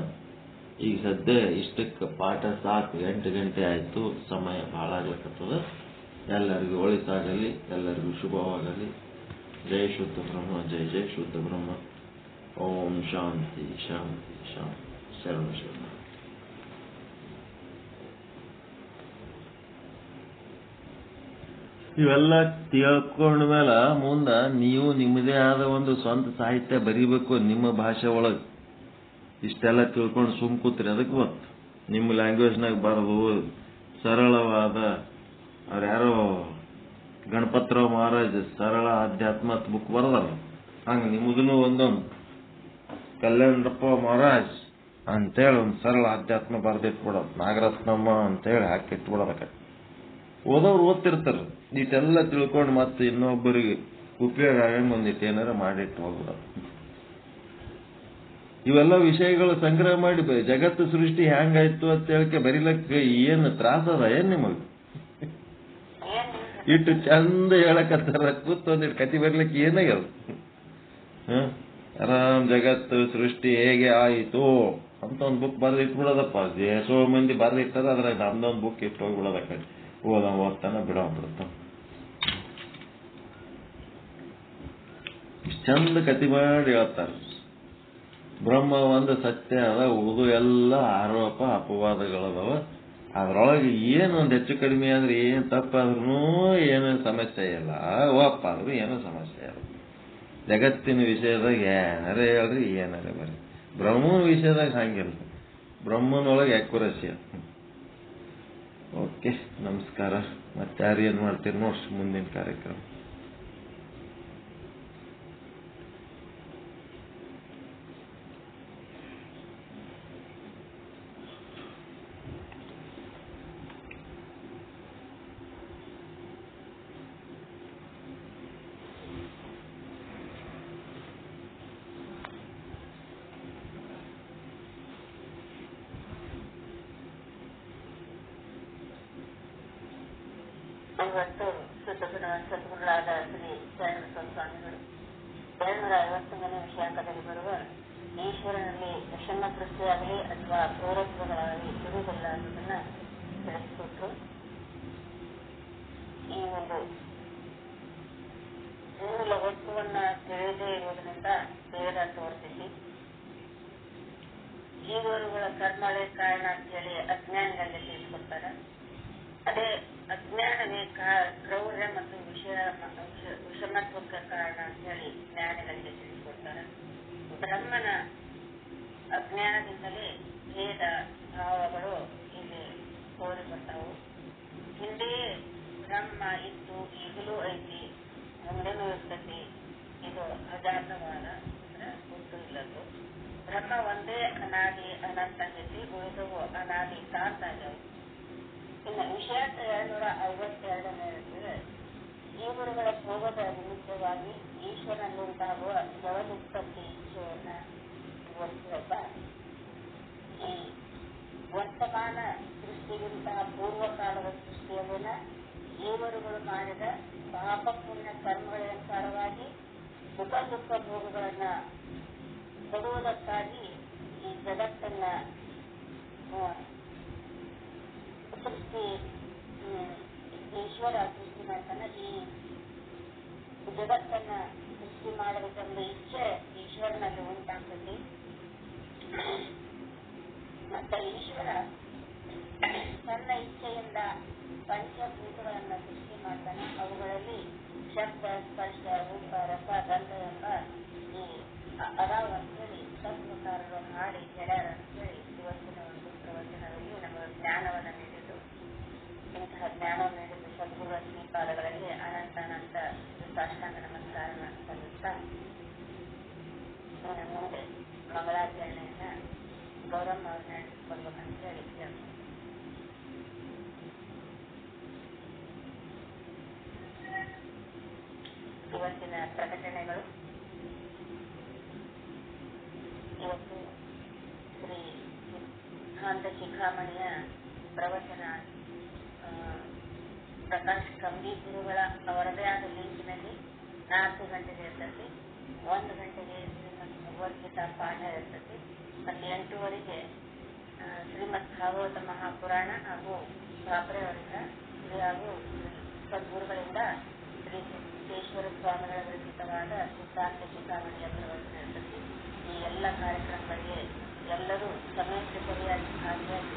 ಈಗ ಸದ್ಯ ಇಷ್ಟಕ್ಕೆ ಪಾಠ ಸಾಕು. 8 ಗಂಟೆ ಆಯ್ತು, ಸಮಯ ಬಹಳ ಆಗ್ಲಿಕ್ಕತ್ತದ. ಎಲ್ಲರಿಗೂ ಒಳಿತಾಗಲಿ, ಎಲ್ಲರಿಗೂ ಶುಭವಾಗಲಿ. ಜೈ ಶುದ್ಧ ಬ್ರಹ್ಮ, ಜೈ ಜೈ ಶುದ್ಧ ಬ್ರಹ್ಮ. ಓಂ ಶಾಂತಿ ಶಾಂತಿ ಶಾಂತಿ. ಶರಣ ಶರಣ. ಇವೆಲ್ಲ ತಿಳ್ಕೊಂಡ ಮೇಲೆ ಮುಂದ ನೀವು ನಿಮ್ಮದೇ ಆದ ಒಂದು ಸ್ವಂತ ಸಾಹಿತ್ಯ ಬರೀಬೇಕು ನಿಮ್ಮ ಭಾಷೆ ಒಳಗೆ. ಇಷ್ಟೆಲ್ಲ ತಿಳ್ಕೊಂಡು ಸುಮ್ ಕೂತ್ರಿ ಅದಕ್ಕೆ ಗೊತ್ತು. ನಿಮ್ಮ ಲ್ಯಾಂಗ್ವೇಜ್ನಾಗ ಬರೋದು ಸರಳವಾದ, ಅವ್ರು ಯಾರೋ ಗಣಪತರಾವ್ ಮಹಾರಾಜ್ ಸರಳ ಅಧ್ಯಾತ್ಮ ಬುಕ್ ಬರದಲ್ಲ, ಹಂಗ ನಿಮ್ಮದನ್ನು ಒಂದೊಂದು ಕಲ್ಯಾಣಪ್ಪ ಮಹಾರಾಜ್ ಅಂತೇಳಿ ಒಂದು ಸರಳ ಅಧ್ಯಾತ್ಮ ಬರ್ದಿಟ್ಬಿಡೋದು, ನಾಗರತ್ನಮ್ಮ ಅಂತೇಳಿ ಹಾಕಿಟ್ಬಿಡೋದಕ್ಕೆ. ಓದೋರು ಓದ್ತಿರ್ತಾರೆ. ಇಷ್ಟೆಲ್ಲ ತಿಳ್ಕೊಂಡು ಮತ್ತೆ ಇನ್ನೊಬ್ಬರಿಗೆ ಉಪಯೋಗ ಆಗಂಗೆ ಒಂದಿಟ್ಟು ಏನಾರ ಮಾಡಿಟ್ಟು ಹೋಗ್ಬಿಡೋದು. ಇವೆಲ್ಲ ವಿಷಯಗಳು ಸಂಗ್ರಹ ಮಾಡಿ ಜಗತ್ತು ಸೃಷ್ಟಿ ಹ್ಯಾಂಗಾಯ್ತು ಅಂತ ಹೇಳಕ್ಕೆ ಬರೀಲಕ್ಕೆ ಏನು ತ್ರಾಸದ ಏನ್ ನಿಮಗೆ? ಇಟ್ಟು ಚಂದ ಹೇಳಕತ್ತಾರ, ಕೂತೊಂದಿಟ್ಟು ಕತಿ ಬರ್ಲಿಕ್ಕೆ ಏನಾಗ್ಯದ? ಆರಾಮ್ ಜಗತ್ತು ಸೃಷ್ಟಿ ಹೇಗೆ ಆಯಿತು ಅಂತ ಒಂದು ಬುಕ್ ಬರ್ದಿಟ್ಬಿಡೋದಪ್ಪ. ಎಷ್ಟೋ ಮಂದಿ ಬರ್ದಿಟ್ಟಾರ, ಅದ್ರಾಗ ನಮ್ದೊಂದು ಬುಕ್ ಇಟ್ಟು ಹೋಗ್ಬಿಡೋದಕ್ಕ. ಓದ್ತಾನ ಬಿಡೋಗ್ಬಿಡ್ತಾನ. ಚಂದ ಕತಿ ಮಾಡಿ ಹೇಳ್ತಾರ. ಬ್ರಹ್ಮ ಒಂದು ಸತ್ಯ ಅದ, ಉಳಿದು ಎಲ್ಲ ಆರೋಪ ಅಪವಾದಗಳದಾವ. ಅದ್ರೊಳಗೆ ಏನೊಂದು ಹೆಚ್ಚು ಕಡಿಮೆ ಆದ್ರೆ ಏನ್ ತಪ್ಪಾದ್ರೂ ಏನು ಸಮಸ್ಯೆ ಇಲ್ಲ, ಒಪ್ಪಾದ್ರೂ ಏನೂ ಸಮಸ್ಯೆ ಇಲ್ಲ. ಜಗತ್ತಿನ ವಿಷಯದಾಗ ಏನಾರೇ ಹೇಳ್ರಿ, ಏನಾರೇ ಬರ್ರಿ. ಬ್ರಹ್ಮನ ವಿಷಯದಾಗ ಹಂಗಿಲ್ಲ. ಬ್ರಹ್ಮನೊಳಗೆ ಅಕ್ಯುರಸಿ. ಓಕೆ, ನಮಸ್ಕಾರ. ಮತ್ತೆ ಯಾರು ಏನ್ ಮಾಡ್ತೀರಿ ನೋಡ್ರಿ ಮುಂದಿನ ಕಾರ್ಯಕ್ರಮ. ಇವತ್ತು ಸದ್ಗುರುಗಳಾದ ಶ್ರೀ ಜಯನರಸಿಂಹ ಸ್ವಾಮಿಗಳು 250ನೇ ವಿಷಯಾಂಕದಲ್ಲಿ ಬರುವ ಈಶ್ವರನಲ್ಲಿ ವಿಷಮ ಸೃಷ್ಟಿಯಾಗಲಿ ಅಥವಾ ಕ್ರೂರತ್ವಗಳಾಗಲಿ ಇರುವುದಿಲ್ಲ ಅನ್ನೋದನ್ನ ತಿಳಿಸಿಕೊಟ್ರು. ಈ ಒಂದು ಮೂಲ ವಸ್ತುವನ್ನ ತಿಳಿದೇ ಇರುವುದರಿಂದ ಭೇದ ತೋರಿಸಿ ಜೀವರುಗಳ ಕರ್ಮಳೆ ಕಾರಣ ಅಂತ ಹೇಳಿ ಅಜ್ಞಾನಿಗಳಲ್ಲಿ ತಿಳಿಸ್ಕೊಡ್ತಾರೆ. ಅದೇ ಅಜ್ಞಾನವೇ ಕ್ರೌರ್ಯ ಮತ್ತು ವಿಷಮತ್ವಕ್ಕೆ ಕಾರಣ ಅಂತ ಹೇಳಿ ಜ್ಞಾನಿಗಳಿಗೆ ತಿಳಿಸಿಕೊಡ್ತಾರೆ. ಬ್ರಹ್ಮನ ಅಜ್ಞಾನದಿಂದಲೇ ಭೇದ ಭಾವಗಳು ಇಲ್ಲಿ ತೋರಿಕೊಡ್ತಾವು. ಹಿಂದೆ ಬ್ರಹ್ಮ ಇತ್ತು, ಈಗಲೂ ಐತಿ, ಮುಂದೆನೂ ಇರ್ತೈತಿ. ಇದು ಅಜಾತವಾದ, ಅಂದ್ರೆ ಗೊತ್ತು ಇಲ್ಲದು. ಬ್ರಹ್ಮ ಒಂದೇ ಅನಾದಿ ಅನಂತ ಆಗೈತಿ, ಉಳಿದವು ಅನಾದಿ ತಾತ ಆಗ್ಯಾವ. ಇನ್ನು ವಿಷಯ 252 ಜೀವರುಗಳ ದೇವರುಗಳು ಮಾಡಿದ ಪಾಪ ಪುಣ್ಯ ಕರ್ಮಗಳ ಅನುಸಾರವಾಗಿ ಸುಖ ದುಃಖ ಭೋಗಗಳನ್ನ ಕೊಡುವುದಕ್ಕಾಗಿ ಈ ಜಗತ್ತನ್ನ ಸೃಷ್ಟಿ ಈಶ್ವರ ಸೃಷ್ಟಿ ಮಾಡ್ತಾನೆ. ಈ ಜಗತ್ತನ್ನ ಸೃಷ್ಟಿ ಮಾಡಬೇಕೆಂಬ ಇಚ್ಛೆ ಈಶ್ವರನಲ್ಲಿ ಉಂಟಾಗ್ತದೆ. ಮತ್ತೆ ಈಶ್ವರ ತನ್ನ ಇಚ್ಛೆಯಿಂದ ಪಂಚಭೂತಗಳನ್ನ ಸೃಷ್ಟಿ ಮಾಡ್ತಾನೆ. ಅವುಗಳಲ್ಲಿ ಶಬ್ದ, ಸ್ಪರ್ಶ, ರೂಪ, ರಸ, ಗಂಧ ಎಂಬ ಈ ಅದಾವ ಅಂತೇಳಿ ತತ್ವಕಾರರು ಹಾಡಿ ಹೇಳ್ಯಾರ ಅಂತೇಳಿ ಇವತ್ತಿನ ಒಂದು ಪ್ರವಚನದಲ್ಲಿ ನಮಗೆ ಜ್ಞಾನವನ್ನು ನೀಡಿದ್ದು. ಇಂತಹ ಜ್ಞಾನವನ್ನು ನೀಡಿದ್ದು ಸದ್ಗುರು ಶ್ರೀಪಾದಗಳಲ್ಲಿ ಅನಂತ ಸಾಷ್ಟಾಂಗ ನಮಸ್ಕಾರನ ಸಲ್ಲಿಸ್ತಾ ಮುಂದೆ ಮಂಗಳಾಚರಣೆಯನ್ನ ಗೌರಮ್ಮ ಅವ್ರು ನಡೆಸಿಕೊಡ್ಬೇಕಂತ ಹೇಳಿ ಕೇಳ್ತೀನಿ. ಇವತ್ತಿನ ಪ್ರಕಟಣೆಗಳು. ಇವತ್ತು ಶ್ರೀ ಸಿದ್ಧಾಂತ ಶಿಖಾಮಣಿಯ ಪ್ರವಚನ ಪ್ರಕಾಶ್ ಕಂಬಿ ಗುರುಗಳ ಅವರದೇ ಆದ ಲಿಂಕಿನಲ್ಲಿ 4 ಗಂಟೆಗೆ ಇರ್ತದೆ. 1 ಗಂಟೆಗೆ ಶ್ರೀಮದ್ ಭಗವದ್ಗೀತಾ ಪಾಠ ಇರ್ತದೆ. ಮತ್ತು 8:30 ಶ್ರೀಮದ್ ಭಾಗವತ ಮಹಾಪುರಾಣ ಹಾಗೂ ಬಾಬ್ರೆ ಅವರಿಂದ ಹಾಗೂ ಸದ್ಗುರುಗಳಿಂದ ಶ್ರೀ ಸಿದ್ದೇಶ್ವರ ಸ್ವಾಮಿಗಳ ವಿರಚಿತವಾದ ಸಿದ್ಧಾಂತ ಶಿಖಾಮಣಿಯ ಪ್ರವಚನ ಇರ್ತದೆ. ಈ ಎಲ್ಲ ಕಾರ್ಯಕ್ರಮಗಳಿಗೆ ಎಲ್ಲರೂ ಸಮಯಕ್ಕೆ ಸರಿಯಾಗಿ ಭಾಗಿಯಾಗಿ